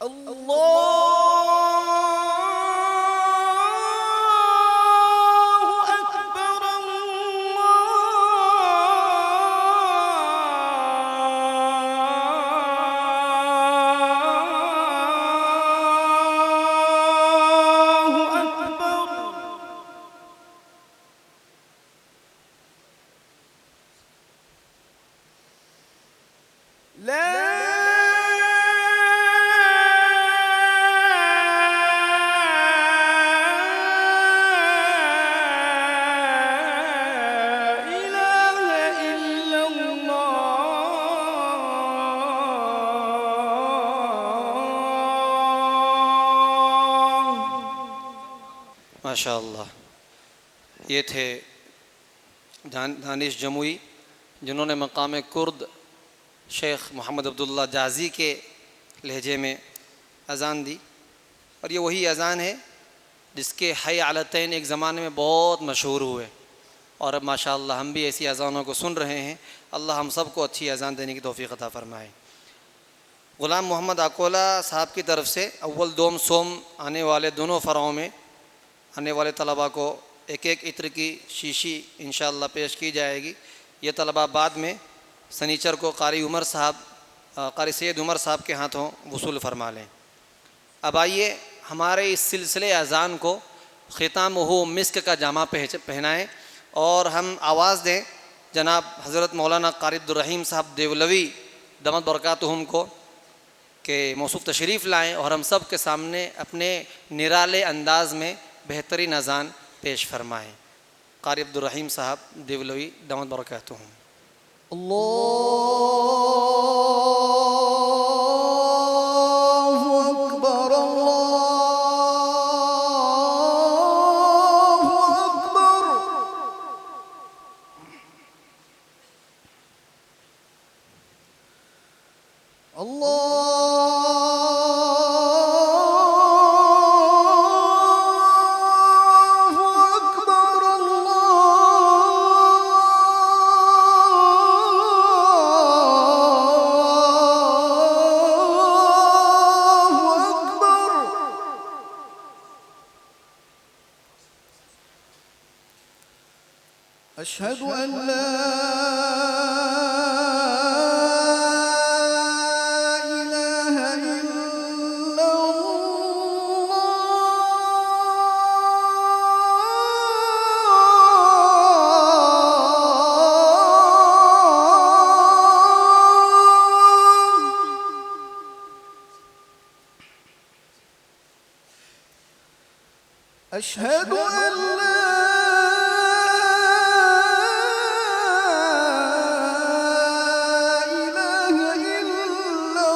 الله أكبر الله أكبر لا إله إلا الله माशाअल्लाह। ये थे दानिश जमुई, जिन्होंने मकाम कुर्द शेख मोहम्मद अब्दुल्ला जाजी के लहजे में अज़ान दी। और ये वही अज़ान है जिसके हय अलतैन एक ज़माने में बहुत मशहूर हुए, और अब माशाअल्लाह हम भी ऐसी अज़ानों को सुन रहे हैं। अल्लाह हम सब को अच्छी अज़ान देने की तौफ़ीक़ अता फ़रमाए। ग़ुलाम मोहम्मद अकोला साहब की तरफ से अव्वल दोम सोम आने वाले दोनों फ़राओं में आने वाले तलबा को एक एक इत्र की शीशी इंशाअल्लाह पेश की जाएगी। ये तलबा बाद में सनीचर को कारी उमर साहब, कारी सैयद उमर साहब के हाथों वसूल फरमा लें। अब आइए हमारे इस सिलसिले अज़ान को ख़िताम हो मिस्क का जामा पहनाएँ और हम आवाज़ दें जनाब हज़रत मौलाना कारी अब्दुर्रहीम साहब देवलवी दमत बरकातुहुम को के मौसूफ़ तशरीफ़ लाएँ और हम सब के सामने अपने निराले अंदाज़ में बेहतरीन अज़ान पेश फरमाएँ। कारी अब्दुर्रहीम साहब देवलवी दमत बरकातुहुम। अल्लाहु अकबर अल्लाहु अकबर। अल्लाहु अकबर अल्लाहु अकबर। अशहदु अन ला इलाहा इल्लल्लाह। अशहदु अन ला इलाहा इल्लल्लाह।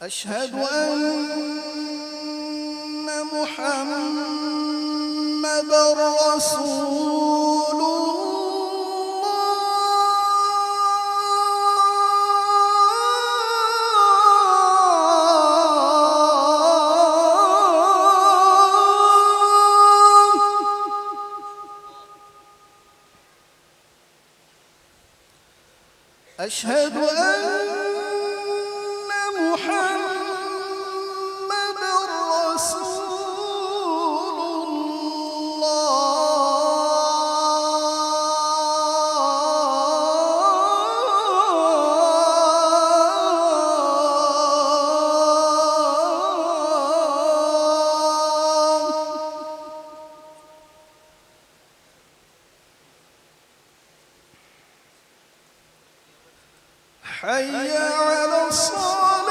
अशहदु अन्न मुहम्मदर रसूलुल्लाह। अशहदु अन्न मुहम्मदर रसूलुल्लाह। حي على الصلاة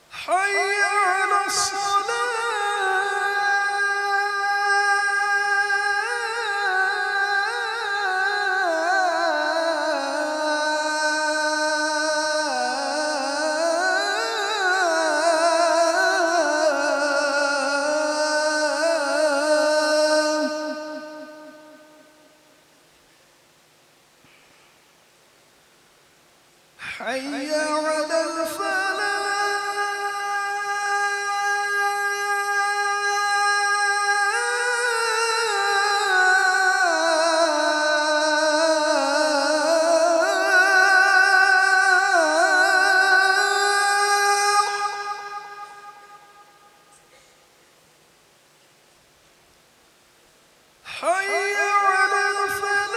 حي على الصلاة حي على الفلاح حي على الفلاح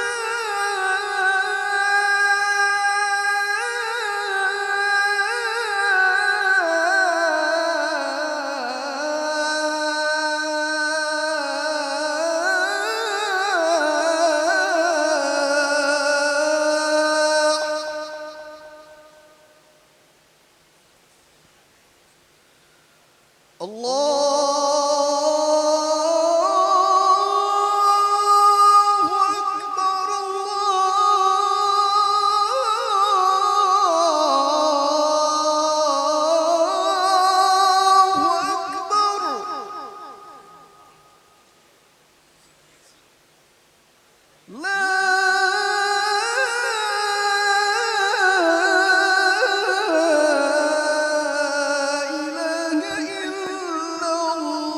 الله أكبر الله أكبر لا إله إلا الله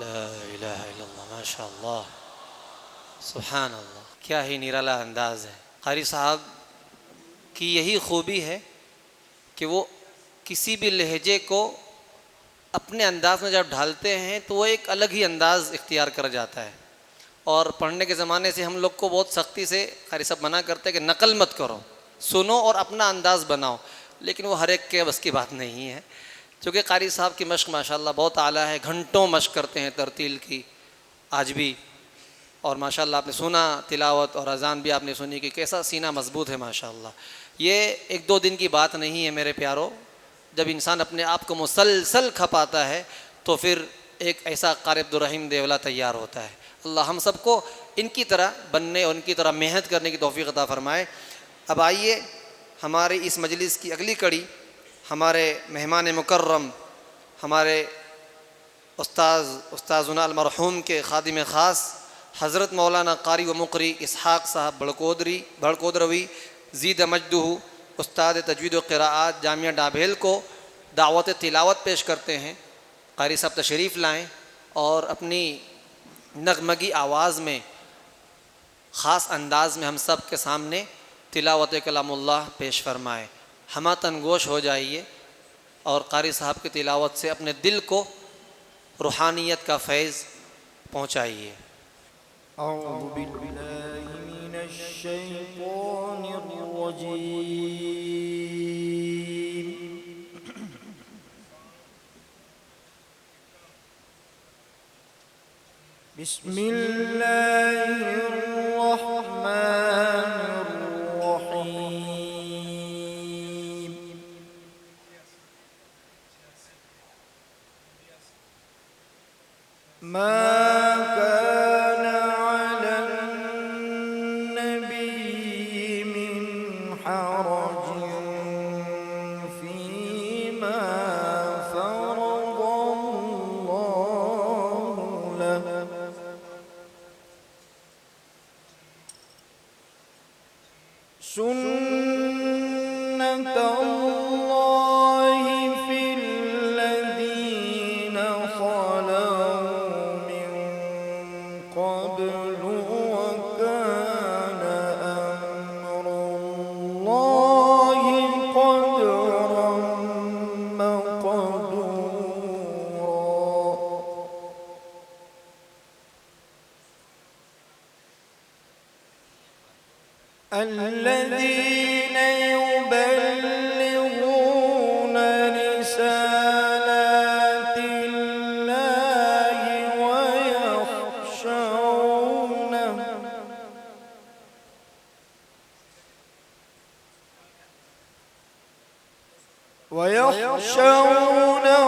لا इलाहा इल्लल्लाह माशाअल्लाह सुभान अल्लाह। क्या ही निराला अंदाज है। कारी साहब की यही खूबी है कि वो किसी भी लहजे को अपने अंदाज में जब ढालते हैं तो वो एक अलग ही अंदाज इख्तियार कर जाता है। और पढ़ने के ज़माने से हम लोग को बहुत सख्ती से कारी साहब मना करते हैं कि नकल मत करो, सुनो और अपना अंदाज़ बनाओ, लेकिन वो हर एक के बस की बात नहीं है। क्योंकि कारी साहब की मश्क माशाल्लाह बहुत आला है, घंटों मश्क करते हैं तरतील की आज भी। और माशाल्लाह आपने सुना तिलावत और अज़ान भी आपने सुनी कि कैसा सीना मजबूत है माशाल्लाह। ये एक दो दिन की बात नहीं है मेरे प्यारों। जब इंसान अपने आप को मुसलसल खपाता है तो फिर एक ऐसा कारी अब्दुर्रहीम देवला तैयार होता है। अल्लाह हम सबको इनकी तरह बनने और इनकी तरह मेहनत करने की तौफीक अता फ़रमाए। अब आइए हमारी इस मजलिस की अगली कड़ी हमारे मेहमान मुकर्रम, हमारे उस्ताज़ुना अलमरहूम के खादिम ख़ास हज़रत मौलाना कारी व मुक़री इसहाक़ साहब बड़कोदरवी ज़ीद मजदुहु उस्ताद तजवीद व क़िराआत जामिया डाभेल को दावत तिलावत पेश करते हैं। कारी साहब तशरीफ़ लाएँ और अपनी नगमगी आवाज़ में ख़ास अंदाज में हम सब के सामने तिलावत कलामुल्लाह पेश फरमाएँ। हम तनगोश हो जाइए और कारी साहब की तिलावत से अपने दिल को रूहानियत का फैज़ पहुँचाइए। أعوذ بالله من الشيطان الرجيم بسم الله الرحمن الرحيم ما كان على النبي من حرج فيما فرض الله له سنة الله في الذين خلوا من قبل وكان أمر الله قد الذين يبلغون رسالات الله ويخشونه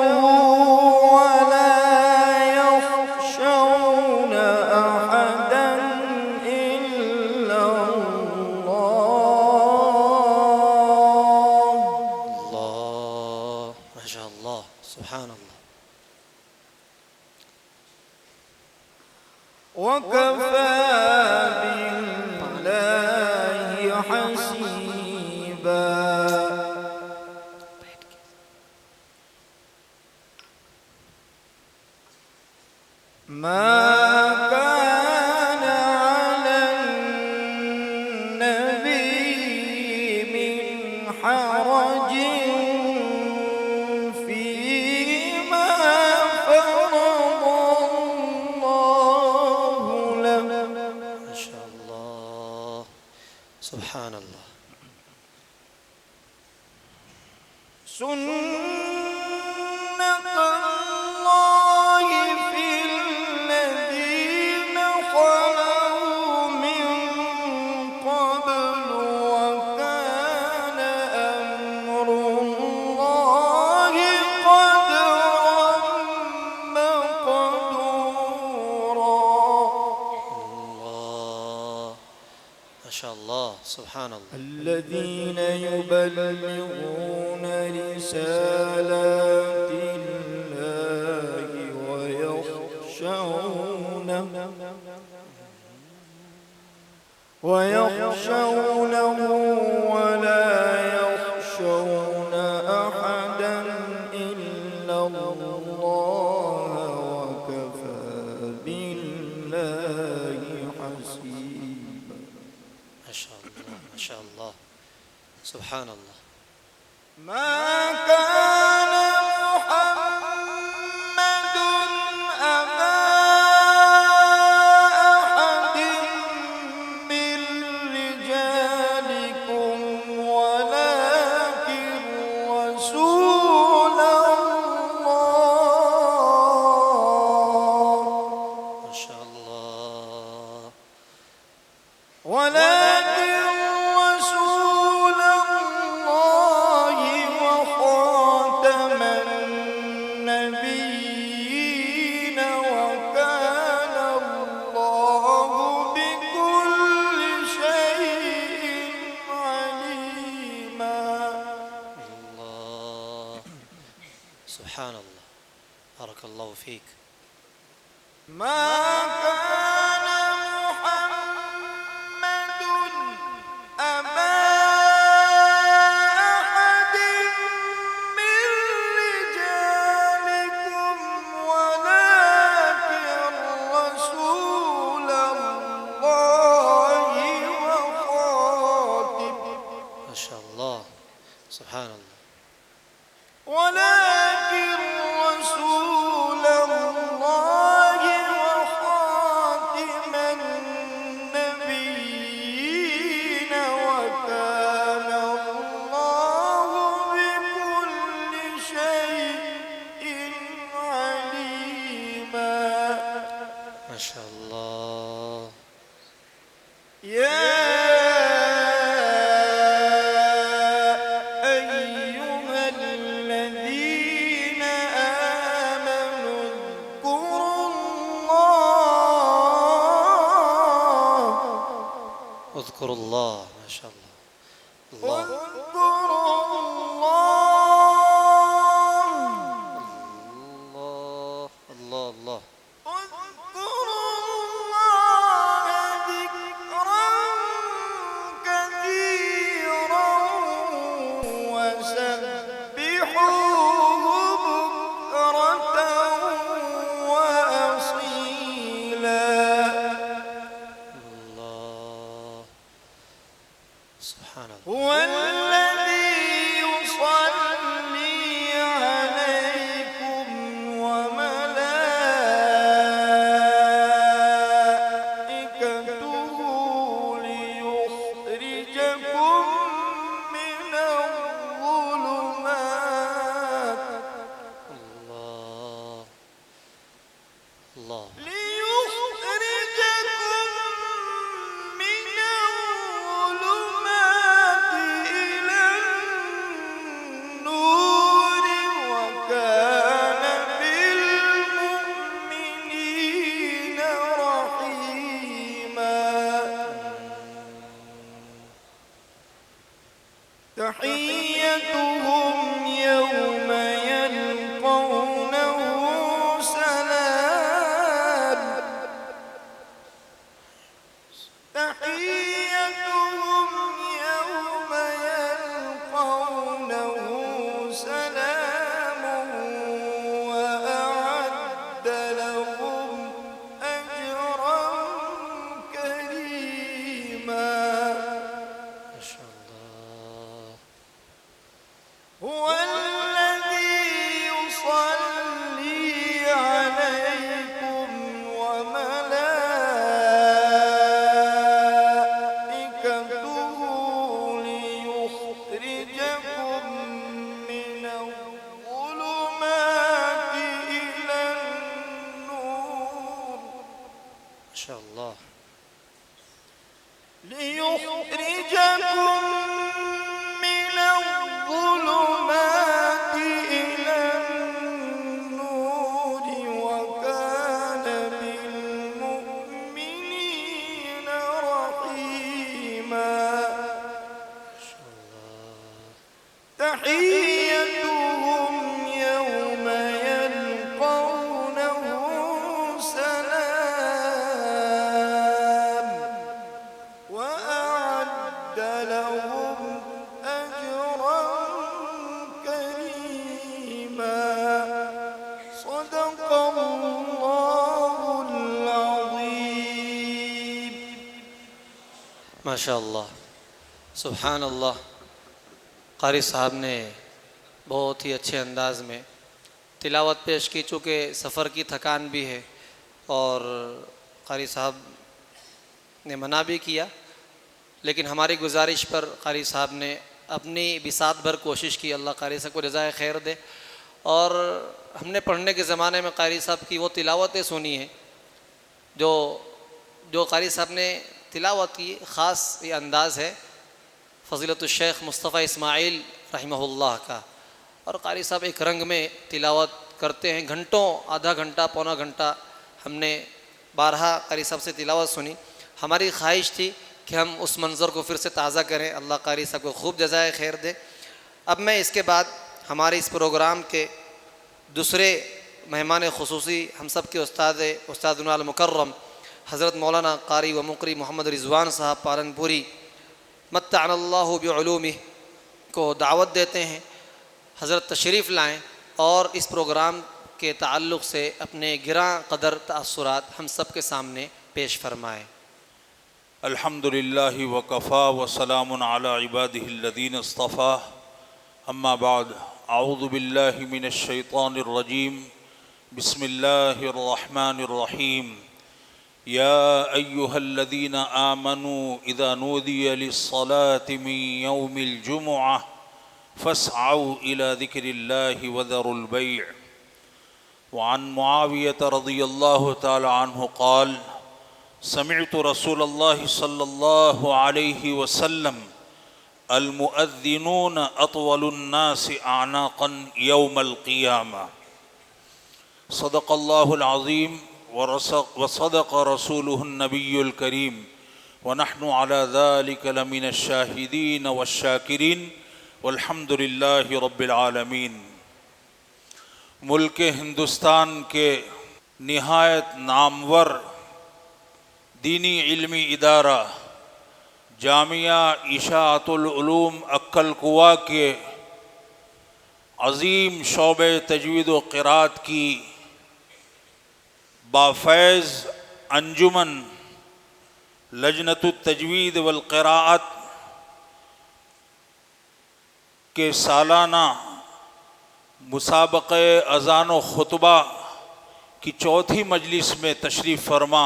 ولا يخشون أحدا إلا الله. الله ما شاء الله سبحان الله. وكفى بالله حسيبا. ما كان على النبي من حرج فيما فرض الله له. ما شاء الله سبحان الله. سنة الله في الذين خلوا من قبل وكان أمر الله قدرا مقدورا. الله ما شاء الله سبحان الله. الذين يبلغون رسالات الله ويخشونه ولا يخشون أحدا إلا الله وكفى بالله حسيبا. ما شاء الله ما شاء الله سبحان الله. ما كان محمد أبا أحد من رجالكم ولكن رسول الله. ما شاء الله. ولكن رسول الله وخاتم النبيين وكان الله بكل شيء عليما. الله سبحان الله بارك الله فيك. ما كان محمد أبا أحد من رجالكم ولكن رسول الله وخاتم ما شاء الله سبحان الله. ولكن رسول الله وخاتم النبيين وكان الله بكل شيء عليما. ما شاء الله. يا أيها الذين آمنوا اذكروا الله. اذكروا الله ما شاء الله. الله اذكروا الله. الله الله الله. اذكروا الله ذكرا كثيرا وسبحوه بكرة وأصيلا. الله سبحان الله. هو الذي يصلي عليكم وملائكته ليخرجكم اللہ ليخرجكم من الظلمات إلى النور وكان بالمؤمنين رحيما تحيتهم يوم يلقونه سلام تحيتهم يوم يلقونه سلام وأعد لهم أجرا كريما ماشاء اللہ هو الذي يصلي عليكم وملائكته ليخرجكم من الظلمات إلى النور ماشاء اللہ ليخرجكم من الظلمات إلى النور وكان بالمؤمنين رحيما تحيتهم يوم يلقونه سلام وأعد لهم أجرا كريما صدق الله العظيم ماشاء اللہ سبحان اللہ قاری صاحب نے بہت ہی اچھے انداز میں تلاوت پیش کی، چونکہ سفر کی تھکان بھی ہے اور قاری صاحب نے منع بھی کیا، لیکن ہماری گزارش پر قاری صاحب نے اپنی بساط بھر کوشش کی۔ اللہ قاری صاحب کو جزائے خیر دے۔ اور ہم نے پڑھنے کے زمانے میں قاری صاحب کی وہ تلاوتیں سنی ہیں جو قاری صاحب نے تلاوت کی، خاص یہ انداز ہے فضیلت الشیخ مصطفیٰ اسماعیل رحمہ اللہ کا، اور قاری صاحب ایک رنگ میں تلاوت کرتے ہیں، گھنٹوں، آدھا گھنٹہ پونا گھنٹہ ہم نے بارہا قاری صاحب سے تلاوت سنی۔ ہماری خواہش تھی کہ ہم اس منظر کو پھر سے تازہ کریں، اللہ قاری صاحب کو خوب جزائے خیر دے۔ اب میں اس کے بعد ہمارے اس پروگرام کے دوسرے مہمان خصوصی ہم سب کے استادنا المکرم حضرت مولانا قاری و مقری محمد رضوان صاحب پالنپوری متعنا اللہ بعلومہ کو دعوت دیتے ہیں، حضرت تشریف لائیں اور اس پروگرام کے تعلق سے اپنے گراں قدر تأثرات ہم سب کے سامنے پیش فرمائیں۔ الحمد للہ وکفا وسلام علی عبادہ الذین اصطفیٰ، اما بعد، اعوذ باللہ من الشیطان الرجیم، بسم اللہ الرحمن الرحیم، یا ایہا الذین آمنوا اذا نودی للصلاة من یوم الجمعہ فاسعوا الى ذکر اللہ وذروا البیع۔ وعن معاویة رضی اللہ تعالی عنہ قال سمعت رسول اللہ صلی اللہ علیہ وسلم المؤذنون اطول الناس اعناقا یوم القیامہ۔ صدق اللہ العظیم وصدق رسولہ النبی الکریم ونحن على ذلك لمن الشاہدین والشاکرین والحمد للہ رب العالمین۔ ملک ہندوستان کے نہایت نامور دینی علمی ادارہ جامعہ اشاعت العلوم اکل کوا کے عظیم شعبہ تجوید و قرات کی بافیض انجمن لجنۃ التجوید والقراءت کے سالانہ مسابقہ اذان و خطبہ کی چوتھی مجلس میں تشریف فرما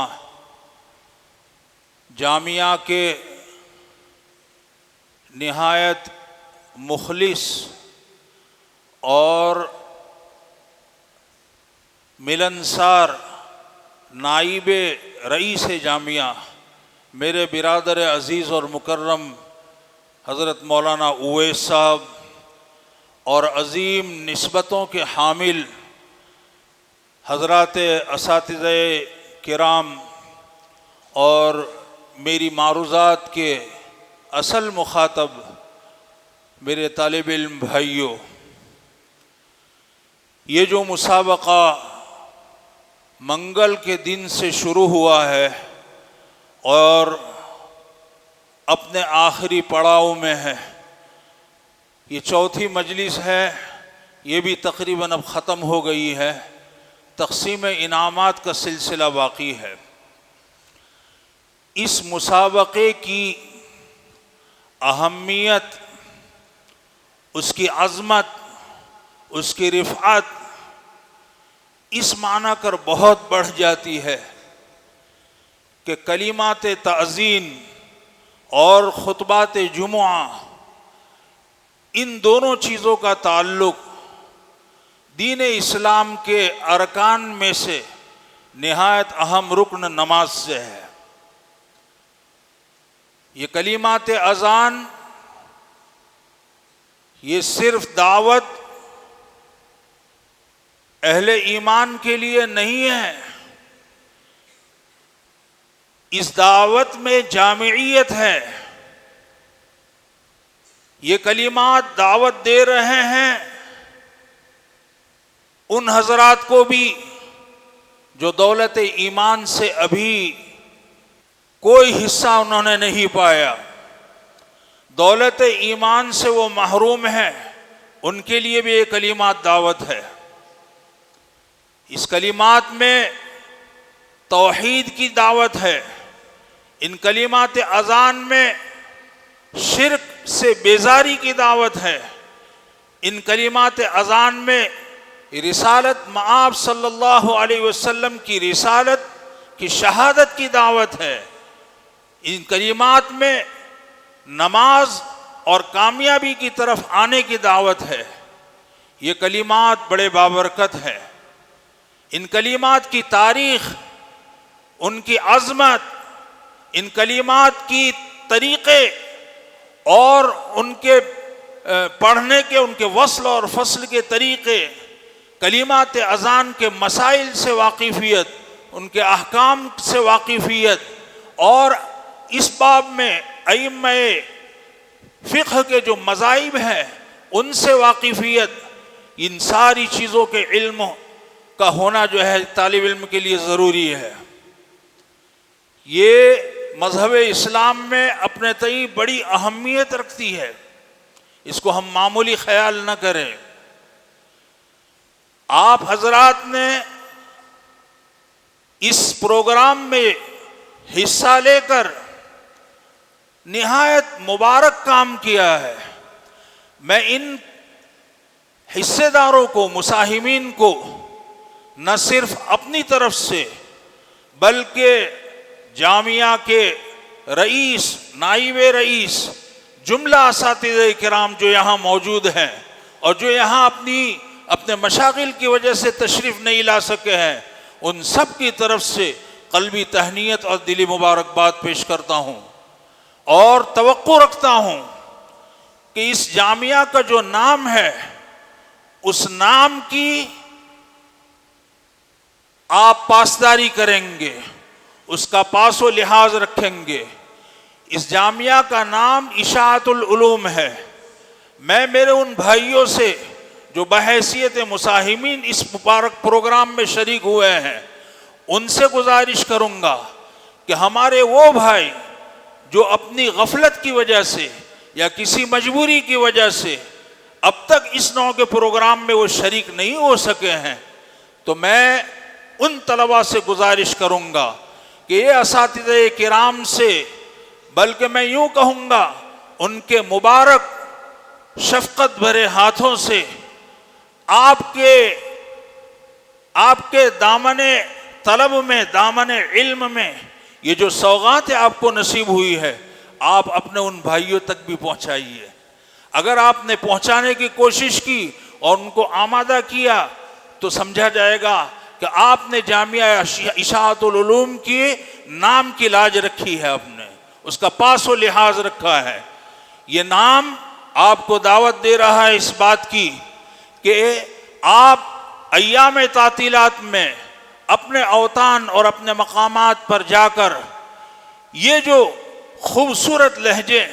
جامعہ کے نہایت مخلص اور ملنسار نائب رئیس جامعہ میرے برادر عزیز اور مکرم حضرت مولانا اویس صاحب اور عظیم نسبتوں کے حامل حضرات اساتذہ کرام اور میری معروضات کے اصل مخاطب میرے طالب علم بھائیوں، یہ جو مسابقہ منگل کے دن سے شروع ہوا ہے اور اپنے آخری پڑاؤ میں ہے، یہ چوتھی مجلس ہے، یہ بھی تقریباً اب ختم ہو گئی ہے، تقسیم انعامات کا سلسلہ باقی ہے۔ اس مسابقے کی اہمیت، اس کی عظمت، اس کی رفعت اس معنی کر بہت بڑھ جاتی ہے کہ کلمات تعزین اور خطبات جمعہ، ان دونوں چیزوں کا تعلق دین اسلام کے ارکان میں سے نہایت اہم رکن نماز سے ہے۔ یہ کلمات اذان یہ صرف دعوت اہل ایمان کے لیے نہیں ہے، اس دعوت میں جامعیت ہے۔ یہ کلمات دعوت دے رہے ہیں ان حضرات کو بھی جو دولت ایمان سے ابھی کوئی حصہ انہوں نے نہیں پایا، دولت ایمان سے وہ محروم ہیں، ان کے لیے بھی یہ کلمات دعوت ہے۔ اس کلمات میں توحید کی دعوت ہے، ان کلمات اذان میں شرک سے بیزاری کی دعوت ہے، ان کلمات اذان میں رسالت مآب صلی اللہ علیہ وسلم کی رسالت کی شہادت کی دعوت ہے، ان کلمات میں نماز اور کامیابی کی طرف آنے کی دعوت ہے۔ یہ کلمات بڑے بابرکت ہیں، ان کلمات کی تاریخ، ان کی عظمت، ان کلمات کی طریقے اور ان کے پڑھنے کے، ان کے وصل اور فصل کے طریقے، کلمات اذان کے مسائل سے واقفیت، ان کے احکام سے واقفیت، اور اس باب میں ائمہ فقہ کے جو مذاہب ہیں ان سے واقفیت، ان ساری چیزوں کے علم کا ہونا جو ہے طالب علم کے لیے ضروری ہے۔ یہ مذہب اسلام میں اپنے تئیں بڑی اہمیت رکھتی ہے، اس کو ہم معمولی خیال نہ کریں۔ آپ حضرات نے اس پروگرام میں حصہ لے کر نہایت مبارک کام کیا ہے۔ میں ان حصے داروں کو، مساہمین کو نہ صرف اپنی طرف سے بلکہ جامعہ کے رئیس، نائب رئیس، جملہ اساتذہ کرام جو یہاں موجود ہیں اور جو یہاں اپنے مشاغل کی وجہ سے تشریف نہیں لا سکے ہیں، ان سب کی طرف سے قلبی تہنیت اور دلی مبارکباد پیش کرتا ہوں، اور توقع رکھتا ہوں کہ اس جامعہ کا جو نام ہے اس نام کی آپ پاسداری کریں گے، اس کا پاس و لحاظ رکھیں گے۔ اس جامعہ کا نام اشاعت العلوم ہے۔ میں میرے ان بھائیوں سے جو بحیثیت مساہمین اس مبارک پروگرام میں شریک ہوئے ہیں، ان سے گزارش کروں گا کہ ہمارے وہ بھائی جو اپنی غفلت کی وجہ سے یا کسی مجبوری کی وجہ سے اب تک اس نوع کے پروگرام میں وہ شریک نہیں ہو سکے ہیں، تو میں ان طلباء سے گزارش کروں گا کہ یہ اساتذہ کرام سے، بلکہ میں یوں کہوں گا ان کے مبارک شفقت بھرے ہاتھوں سے آپ کے دامن طلب میں، دامن علم میں یہ جو سوغات آپ کو نصیب ہوئی ہے، آپ اپنے ان بھائیوں تک بھی پہنچائیے۔ اگر آپ نے پہنچانے کی کوشش کی اور ان کو آمادہ کیا تو سمجھا جائے گا کہ آپ نے جامعہ اشاعت العلوم کی نام کی لاج رکھی ہے، آپ نے اس کا پاس و لحاظ رکھا ہے۔ یہ نام آپ کو دعوت دے رہا ہے اس بات کی کہ آپ ایام تعطیلات میں اپنے اوطان اور اپنے مقامات پر جا کر یہ جو خوبصورت لہجے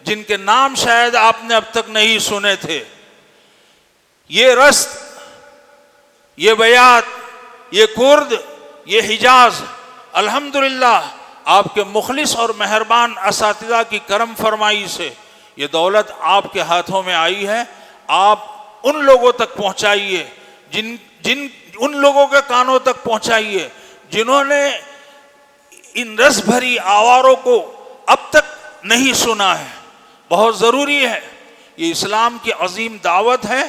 جن کے نام شاید آپ نے اب تک نہیں سنے تھے، یہ رست، یہ بیات، یہ کرد، یہ حجاز، الحمدللہ آپ کے مخلص اور مہربان اساتذہ کی کرم فرمائی سے یہ دولت آپ کے ہاتھوں میں آئی ہے۔ آپ ان لوگوں تک پہنچائیے، ان لوگوں کے کانوں تک پہنچائیے جنہوں نے ان رس بھری آواروں کو اب تک نہیں سنا ہے۔ بہت ضروری ہے، یہ اسلام کی عظیم دعوت ہے،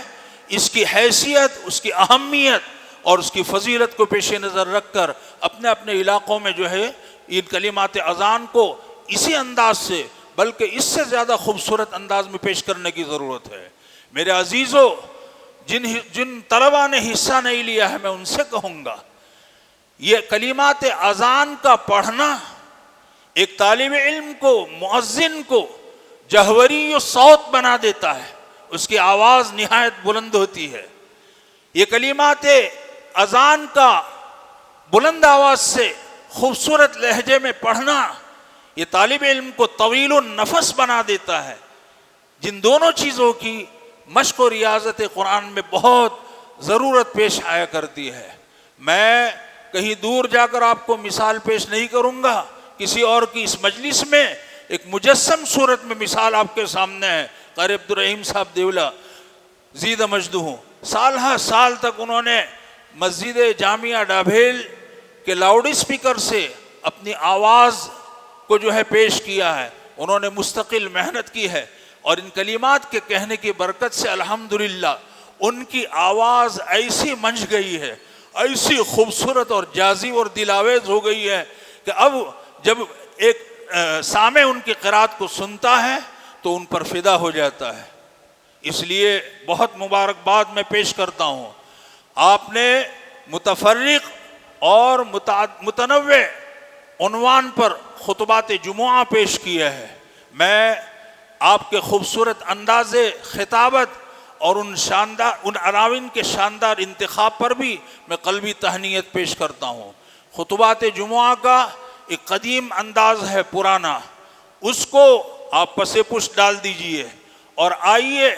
اس کی حیثیت، اس کی اہمیت اور اس کی فضیلت کو پیش نظر رکھ کر اپنے اپنے علاقوں میں جو ہے ان کلمات اذان کو اسی انداز سے بلکہ اس سے زیادہ خوبصورت انداز میں پیش کرنے کی ضرورت ہے۔ میرے عزیزو، جن طلبہ نے حصہ نہیں لیا ہے میں ان سے کہوں گا، یہ کلمات اذان کا پڑھنا ایک طالب علم کو، مؤذن کو جہوری و صوت بنا دیتا ہے، اس کی آواز نہایت بلند ہوتی ہے۔ یہ کلمات اذان کا بلند آواز سے خوبصورت لہجے میں پڑھنا یہ طالب علم کو طویل النفس بنا دیتا ہے۔ جن دونوں چیزوں کی مشق و ریاضت قرآن میں بہت ضرورت پیش آیا کرتی ہے۔ میں کہیں دور جا کر آپ کو مثال پیش نہیں کروں گا، کسی اور کی اس مجلس میں ایک مجسم صورت میں مثال آپ کے سامنے ہے۔ قاری عبدالرحیم صاحب دیولہ زید مجدہ، سال ہر سال تک انہوں نے مسجد جامعہ ڈابھیل کے لاؤڈ اسپیکر سے اپنی آواز کو جو ہے پیش کیا ہے۔ انہوں نے مستقل محنت کی ہے اور ان کلمات کے کہنے کی برکت سے الحمدللہ ان کی آواز ایسی منجھ گئی ہے، ایسی خوبصورت اور جازب اور دلاویز ہو گئی ہے کہ اب جب ایک سامع ان کی قرات کو سنتا ہے تو ان پر فدا ہو جاتا ہے۔ اس لیے بہت مبارکباد میں پیش کرتا ہوں، آپ نے متفرق اور متنوع عنوان پر خطبات جمعہ پیش کیا ہے۔ میں آپ کے خوبصورت انداز خطابت اور ان عناوین کے شاندار انتخاب پر بھی میں قلبی تہنیت پیش کرتا ہوں۔ خطبات جمعہ کا ایک قدیم انداز ہے، پرانا، اس کو آپ پس پش ڈال دیجئے اور آئیے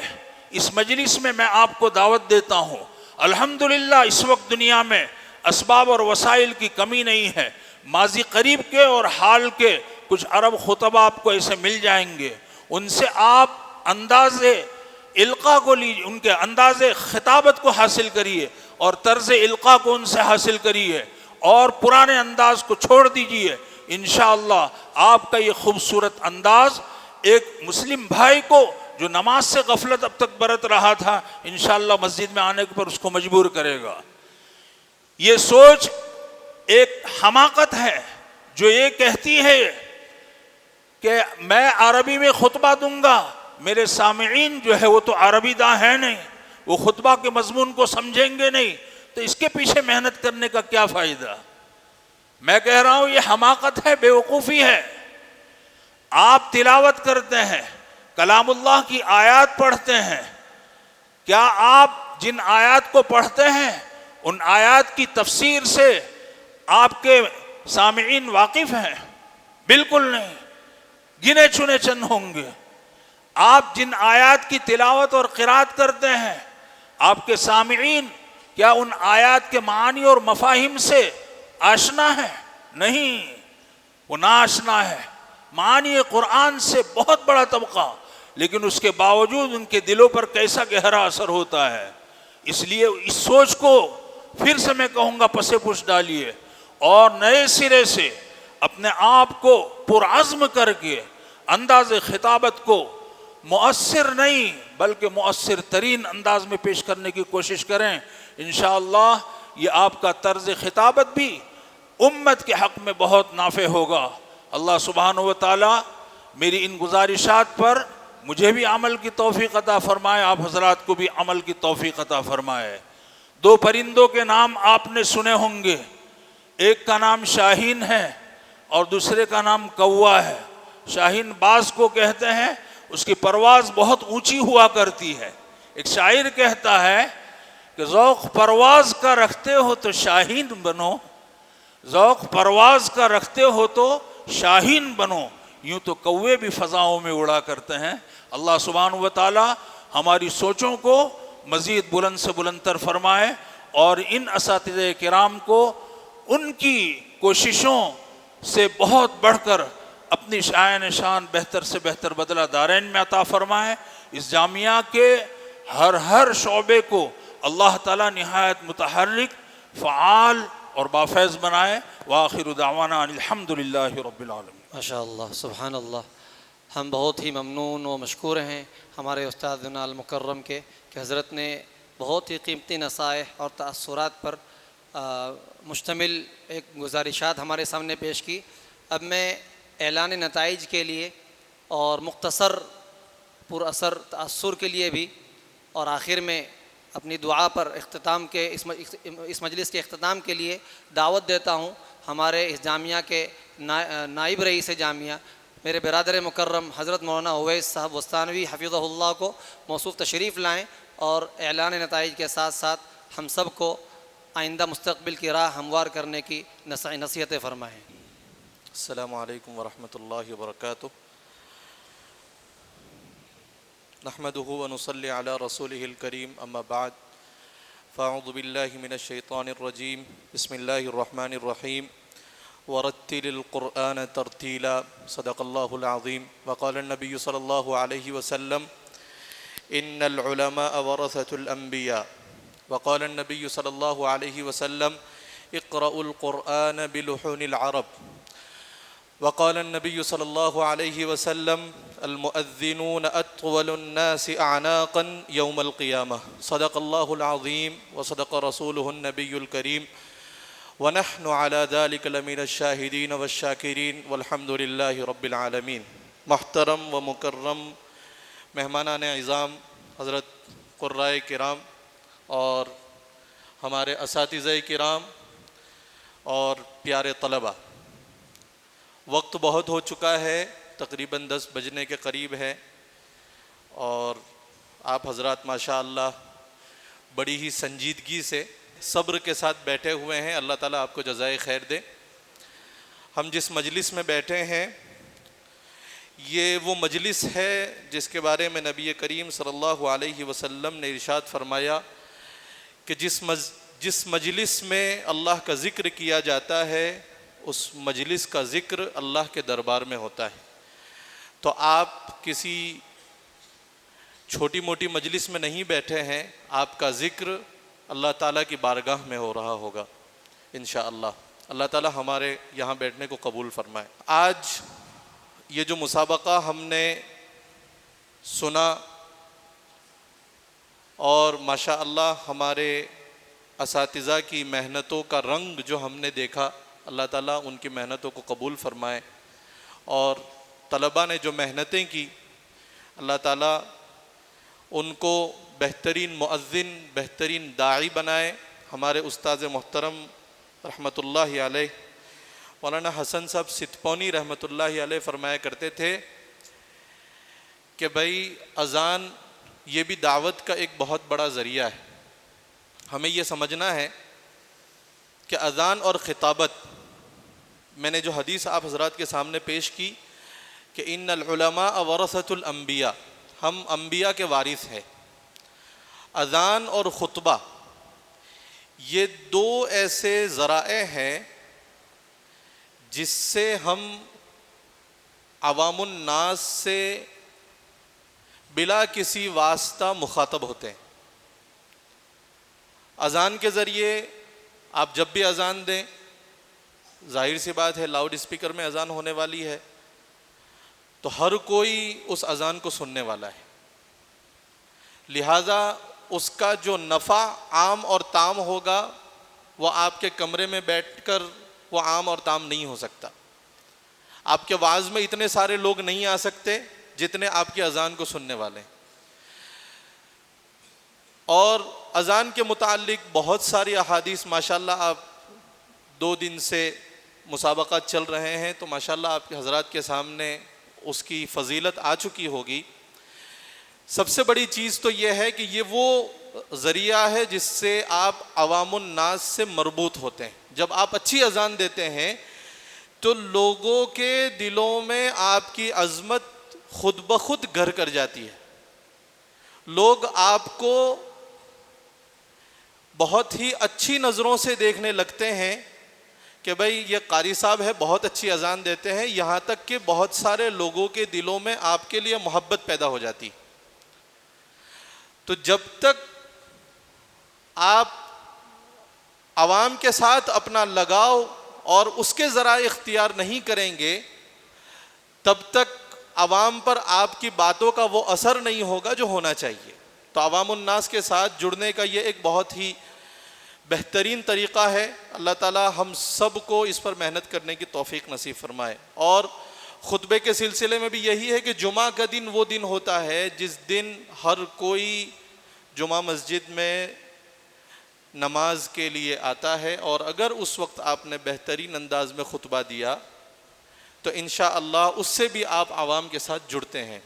اس مجلس میں میں آپ کو دعوت دیتا ہوں۔ الحمدللہ اس وقت دنیا میں اسباب اور وسائل کی کمی نہیں ہے، ماضی قریب کے اور حال کے کچھ عرب خطبہ آپ کو ایسے مل جائیں گے، ان سے آپ انداز القاء کو لیجیے، ان کے انداز خطابت کو حاصل کریے اور طرز القاء کو ان سے حاصل کریے اور پرانے انداز کو چھوڑ دیجیے۔ انشاءاللہ آپ کا یہ خوبصورت انداز ایک مسلم بھائی کو جو نماز سے غفلت اب تک برت رہا تھا انشاءاللہ مسجد میں آنے پر اس کو مجبور کرے گا۔ یہ سوچ ایک حماقت ہے جو یہ کہتی ہے کہ میں عربی میں خطبہ دوں گا، میرے سامعین جو ہے وہ تو عربی داں ہیں نہیں، وہ خطبہ کے مضمون کو سمجھیں گے نہیں، تو اس کے پیچھے محنت کرنے کا کیا فائدہ؟ میں کہہ رہا ہوں یہ حماقت ہے، بے وقوفی ہے۔ آپ تلاوت کرتے ہیں، کلام اللہ کی آیات پڑھتے ہیں، کیا آپ جن آیات کو پڑھتے ہیں ان آیات کی تفسیر سے آپ کے سامعین واقف ہیں؟ بالکل نہیں، گنے چنے چند ہوں گے۔ آپ جن آیات کی تلاوت اور قرات کرتے ہیں آپ کے سامعین کیا ان آیات کے معانی اور مفاہیم سے آشنا ہے؟ نہیں، وہ ناآشنا ہے۔ معانی قرآن سے بہت بڑا طبقہ، لیکن اس کے باوجود ان کے دلوں پر کیسا گہرا اثر ہوتا ہے۔ اس لیے اس سوچ کو پھر سے میں کہوں گا پس پش ڈالیے اور نئے سرے سے اپنے آپ کو پرعزم کر کے انداز خطابت کو مؤثر نہیں بلکہ مؤثر ترین انداز میں پیش کرنے کی کوشش کریں۔ انشاءاللہ یہ آپ کا طرز خطابت بھی امت کے حق میں بہت نافع ہوگا۔ اللہ سبحانہ و تعالی میری ان گزارشات پر مجھے بھی عمل کی توفیق عطا فرمائے، آپ حضرات کو بھی عمل کی توفیق عطا فرمائے۔ دو پرندوں کے نام آپ نے سنے ہوں گے، ایک کا نام شاہین ہے اور دوسرے کا نام کوا ہے۔ شاہین باز کو کہتے ہیں، اس کی پرواز بہت اونچی ہوا کرتی ہے۔ ایک شاعر کہتا ہے کہ ذوق پرواز کا رکھتے ہو تو شاہین بنو، ذوق پرواز کا رکھتے ہو تو شاہین بنو، یوں تو کوے بھی فضاؤں میں اڑا کرتے ہیں۔ اللہ سبحانہ و تعالی ہماری سوچوں کو مزید بلند سے بلند تر فرمائے، اور ان اساتذہ کرام کو ان کی کوششوں سے بہت بڑھ کر اپنی شایان شان بہتر سے بہتر بدلہ دارین میں عطا فرمائے۔ اس جامعہ کے ہر شعبے کو اللہ تعالیٰ نہایت متحرک، فعال اور بافیض بنائے۔ وآخر دعوانا ان الحمدللہ رب العالمین۔ ماشاء اللہ، سبحان اللہ۔ ہم بہت ہی ممنون و مشکور ہیں ہمارے استاد المکرم کے کہ حضرت نے بہت ہی قیمتی نصائح اور تأثرات پر مشتمل ایک گزارشات ہمارے سامنے پیش کی۔ اب میں اعلان نتائج کے لیے اور مختصر پر اثر تأثر کے لیے بھی، اور آخر میں اپنی دعا پر اختتام کے اس مجلس کے اختتام کے لیے دعوت دیتا ہوں ہمارے اس جامعہ کے نائب رئیس جامعہ میرے برادر مکرم حضرت مولانا اویس صاحب وستانوی حفظہ اللہ کو موصوف تشریف لائیں اور اعلان نتائج کے ساتھ ساتھ ہم سب کو آئندہ مستقبل کی راہ ہموار کرنے کی نصیحتیں فرمائیں۔ السلام علیکم ورحمۃ اللہ وبرکاتہ۔ نحمده ونصلي على رسوله الكريم اما بعد فاعوذ بالله من الشيطان الرجيم بسم الله الرحمن الرحيم ورتل القرآن ترتيلا صدق الله العظيم وقال النبي صلى الله عليه وسلم ان العلماء ورثة الانبياء وقال النبي صلى الله عليه وسلم اقرأوا القرآن بلحون العرب وقال النبي صلى الله عليه وسلم المؤذنون أطول الناس أعناقا يوم القيامة صدق الله العظيم وصدق رسوله النبي الكريم ونحن على ذلك لمن الشاهدين والشاكرين والحمد لله رب العالمين۔ محترم و مکرم مہمانان عظام، حضرت قرائے کرام اور ہمارے اساتذہ کرام اور پیارے طلبہ، وقت بہت ہو چکا ہے، تقریباً 10 بجنے کے قریب ہے، اور آپ حضرات ماشاء اللہ بڑی ہی سنجیدگی سے صبر کے ساتھ بیٹھے ہوئے ہیں۔ اللہ تعالیٰ آپ کو جزائے خیر دے۔ ہم جس مجلس میں بیٹھے ہیں یہ وہ مجلس ہے جس کے بارے میں نبی کریم صلی اللہ علیہ وسلم نے ارشاد فرمایا کہ جس مجلس میں اللہ کا ذکر کیا جاتا ہے اس مجلس کا ذکر اللہ کے دربار میں ہوتا ہے۔ تو آپ کسی چھوٹی موٹی مجلس میں نہیں بیٹھے ہیں، آپ کا ذکر اللہ تعالیٰ کی بارگاہ میں ہو رہا ہوگا انشاءاللہ۔ اللہ تعالیٰ ہمارے یہاں بیٹھنے کو قبول فرمائے۔ آج یہ جو مسابقہ ہم نے سنا اور ماشاءاللہ ہمارے اساتذہ کی محنتوں کا رنگ جو ہم نے دیکھا، اللہ تعالیٰ ان کی محنتوں کو قبول فرمائے، اور طلباء نے جو محنتیں کی اللہ تعالیٰ ان کو بہترین مؤذن، بہترین داعی بنائے۔ ہمارے استاذ محترم رحمۃ اللہ علیہ مولانا حسن صاحب ستپونی رحمۃ اللہ علیہ فرمایا کرتے تھے کہ بھائی اذان یہ بھی دعوت کا ایک بہت بڑا ذریعہ ہے۔ ہمیں یہ سمجھنا ہے کہ اذان اور خطابت، میں نے جو حدیث آپ حضرات کے سامنے پیش کی کہ ان العلماء ورثۃ الانبیاء، ہم انبیاء کے وارث ہیں۔ اذان اور خطبہ یہ دو ایسے ذرائع ہیں جس سے ہم عوام الناس سے بلا کسی واسطہ مخاطب ہوتے ہیں۔ اذان کے ذریعے آپ جب بھی اذان دیں، ظاہر سی بات ہے لاؤڈ اسپیکر میں اذان ہونے والی ہے تو ہر کوئی اس اذان کو سننے والا ہے، لہٰذا اس کا جو نفع عام اور تام ہوگا وہ آپ کے کمرے میں بیٹھ کر وہ عام اور تام نہیں ہو سکتا۔ آپ کے وعظ میں اتنے سارے لوگ نہیں آ سکتے جتنے آپ کی اذان کو سننے والے ہیں۔ اور اذان کے متعلق بہت ساری احادیث ماشاءاللہ آپ 2 دن سے مسابقات چل رہے ہیں، تو ماشاءاللہ آپ کے حضرات کے سامنے اس کی فضیلت آ چکی ہوگی۔ سب سے بڑی چیز تو یہ ہے کہ یہ وہ ذریعہ ہے جس سے آپ عوام الناس سے مربوط ہوتے ہیں۔ جب آپ اچھی اذان دیتے ہیں تو لوگوں کے دلوں میں آپ کی عظمت خود بخود گھر کر جاتی ہے، لوگ آپ کو بہت ہی اچھی نظروں سے دیکھنے لگتے ہیں کہ بھئی یہ قاری صاحب ہے، بہت اچھی اذان دیتے ہیں، یہاں تک کہ بہت سارے لوگوں کے دلوں میں آپ کے لیے محبت پیدا ہو جاتی۔ تو جب تک آپ عوام کے ساتھ اپنا لگاؤ اور اس کے ذرائع اختیار نہیں کریں گے، تب تک عوام پر آپ کی باتوں کا وہ اثر نہیں ہوگا جو ہونا چاہیے۔ تو عوام الناس کے ساتھ جڑنے کا یہ ایک بہت ہی بہترین طریقہ ہے۔ اللہ تعالی ہم سب کو اس پر محنت کرنے کی توفیق نصیب فرمائے۔ اور خطبے کے سلسلے میں بھی یہی ہے کہ جمعہ کا دن وہ دن ہوتا ہے جس دن ہر کوئی جمعہ مسجد میں نماز کے لیے آتا ہے، اور اگر اس وقت آپ نے بہترین انداز میں خطبہ دیا تو انشاءاللہ اس سے بھی آپ عوام کے ساتھ جڑتے ہیں۔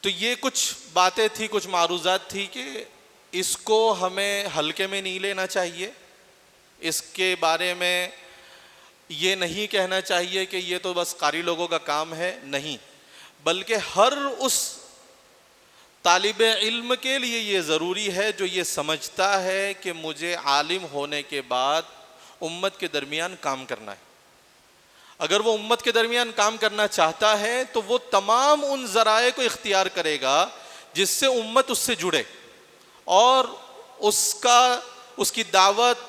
تو یہ کچھ باتیں تھی، کچھ معروضات تھی کہ اس کو ہمیں ہلکے میں نہیں لینا چاہیے، اس کے بارے میں یہ نہیں کہنا چاہیے کہ یہ تو بس قاری لوگوں کا کام ہے، نہیں، بلکہ ہر اس طالب علم کے لیے یہ ضروری ہے جو یہ سمجھتا ہے کہ مجھے عالم ہونے کے بعد امت کے درمیان کام کرنا ہے۔ اگر وہ امت کے درمیان کام کرنا چاہتا ہے تو وہ تمام ان ذرائع کو اختیار کرے گا جس سے امت اس سے جڑے اور اس کی دعوت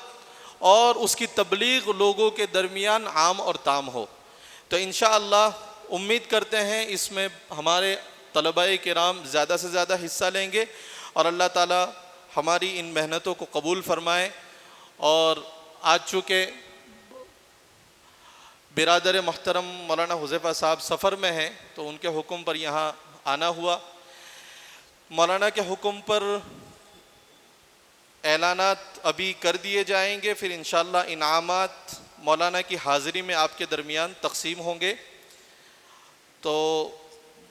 اور اس کی تبلیغ لوگوں کے درمیان عام اور تام ہو۔ تو انشاءاللہ امید کرتے ہیں اس میں ہمارے طلباء کرام زیادہ سے زیادہ حصہ لیں گے، اور اللہ تعالی ہماری ان محنتوں کو قبول فرمائے۔ اور آج چونکہ برادر محترم مولانا حذیفہ صاحب سفر میں ہیں تو ان کے حکم پر یہاں آنا ہوا۔ مولانا کے حکم پر اعلانات ابھی کر دیے جائیں گے، پھر انشاءاللہ انعامات مولانا کی حاضری میں آپ کے درمیان تقسیم ہوں گے۔ تو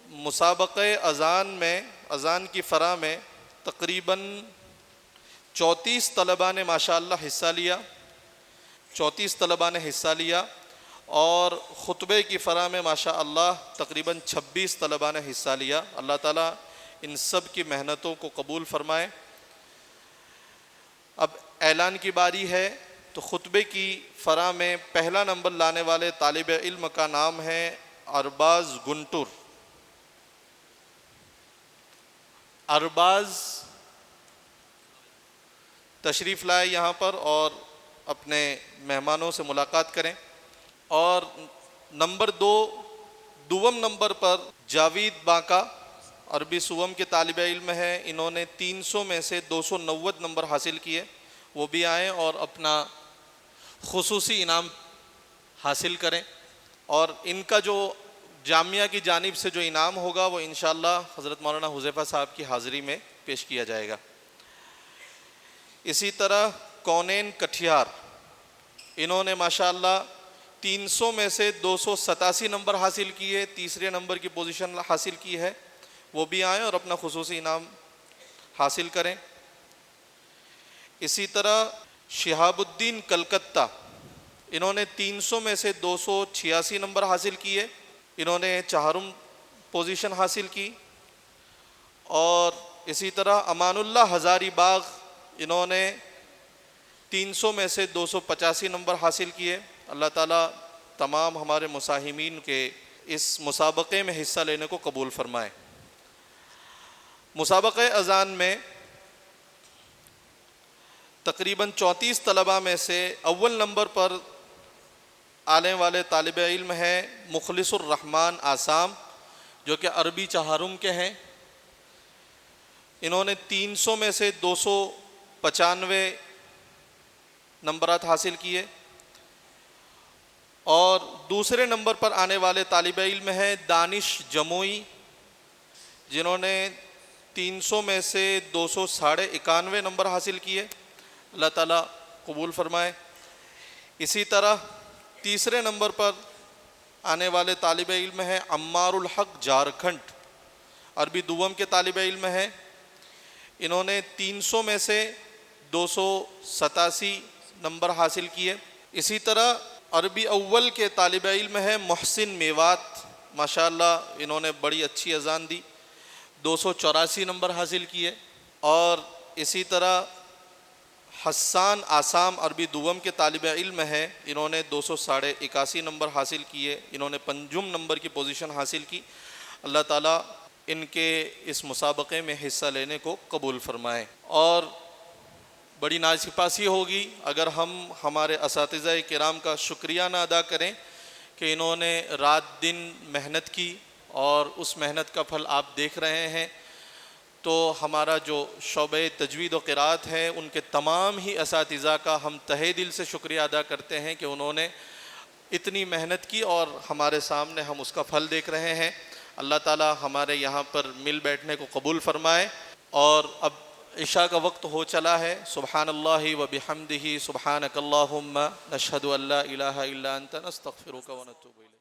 مسابقہ اذان کی فرا میں تقریباً 34 طلباء نے ماشاءاللہ حصہ لیا، 34 طلباء نے حصہ لیا، اور خطبے کی فرا میں ماشاءاللہ تقریباً 26 طلباء نے حصہ لیا۔ اللہ تعالیٰ ان سب کی محنتوں کو قبول فرمائے۔ اب اعلان کی باری ہے، تو خطبے کی فرا میں پہلا نمبر لانے والے طالب علم کا نام ہے ارباز گنٹور۔ ارباز تشریف لائے یہاں پر اور اپنے مہمانوں سے ملاقات کریں۔ اور نمبر 2 دوم نمبر پر جاوید باقا عربی سوم کے طالب علم ہیں، انہوں نے 300 میں سے 290 نمبر حاصل کیے، وہ بھی آئیں اور اپنا خصوصی انعام حاصل کریں۔ اور ان کا جو جامعہ کی جانب سے جو انعام ہوگا وہ انشاءاللہ حضرت مولانا حذیفہ صاحب کی حاضری میں پیش کیا جائے گا۔ اسی طرح کونین کٹھیار، انہوں نے ماشاءاللہ 300 میں سے 287 نمبر حاصل کیے، تیسرے نمبر کی پوزیشن حاصل کی ہے، وہ بھی آئیں اور اپنا خصوصی انعام حاصل کریں۔ اسی طرح شہاب الدین کلکتہ، انہوں نے 300 میں سے 286 نمبر حاصل کیے، انہوں نے 4م پوزیشن حاصل کی۔ اور اسی طرح امان اللہ ہزاری باغ، انہوں نے 300 میں سے 285 نمبر حاصل کیے۔ اللہ تعالیٰ تمام ہمارے مساہمین کے اس مسابقے میں حصہ لینے کو قبول فرمائے۔ مسابقہ اذان میں تقریباً 34 طلباء میں سے اول نمبر پر آنے والے طالب علم ہیں مخلص الرحمن آسام، جو کہ عربی 4م کے ہیں۔ انہوں نے 300 میں سے 295 نمبرات حاصل کیے۔ اور دوسرے نمبر پر آنے والے طالب علم ہیں دانش جموئی، جنہوں نے 300 میں سے 291 نمبر حاصل کیے، اللہ تعالیٰ قبول فرمائے۔ اسی طرح تیسرے نمبر پر آنے والے طالب علم ہیں عمار الحق جھارکھنڈ، عربی دوم کے طالب علم ہیں، انہوں نے 300 میں سے 287 نمبر حاصل کیے۔ اسی طرح عربی اول کے طالب علم ہیں محسن میوات، ماشاءاللہ انہوں نے بڑی اچھی اذان دی، 284 نمبر حاصل کیے۔ اور اسی طرح حسان آسام عربی دوم کے طالب علم ہیں، انہوں نے 281 نمبر حاصل کیے، انہوں نے 5 نمبر کی پوزیشن حاصل کی۔ اللہ تعالیٰ ان کے اس مسابقے میں حصہ لینے کو قبول فرمائے۔ اور بڑی ناسپاسی ہوگی اگر ہم ہمارے اساتذہ کرام کا شکریہ نہ ادا کریں کہ انہوں نے رات دن محنت کی اور اس محنت کا پھل آپ دیکھ رہے ہیں۔ تو ہمارا جو شعبہ تجوید و قرات ہے ان کے تمام ہی اساتذہ کا ہم تہہ دل سے شکریہ ادا کرتے ہیں کہ انہوں نے اتنی محنت کی اور ہمارے سامنے ہم اس کا پھل دیکھ رہے ہیں۔ اللہ تعالی ہمارے یہاں پر مل بیٹھنے کو قبول فرمائے۔ اور اب عشاء کا وقت ہو چلا ہے۔ سبحان اللہ و بحمدہ، سبحانک اللہم نشہد ان لا الہ الا انت نستغفرک و نتوب الیک۔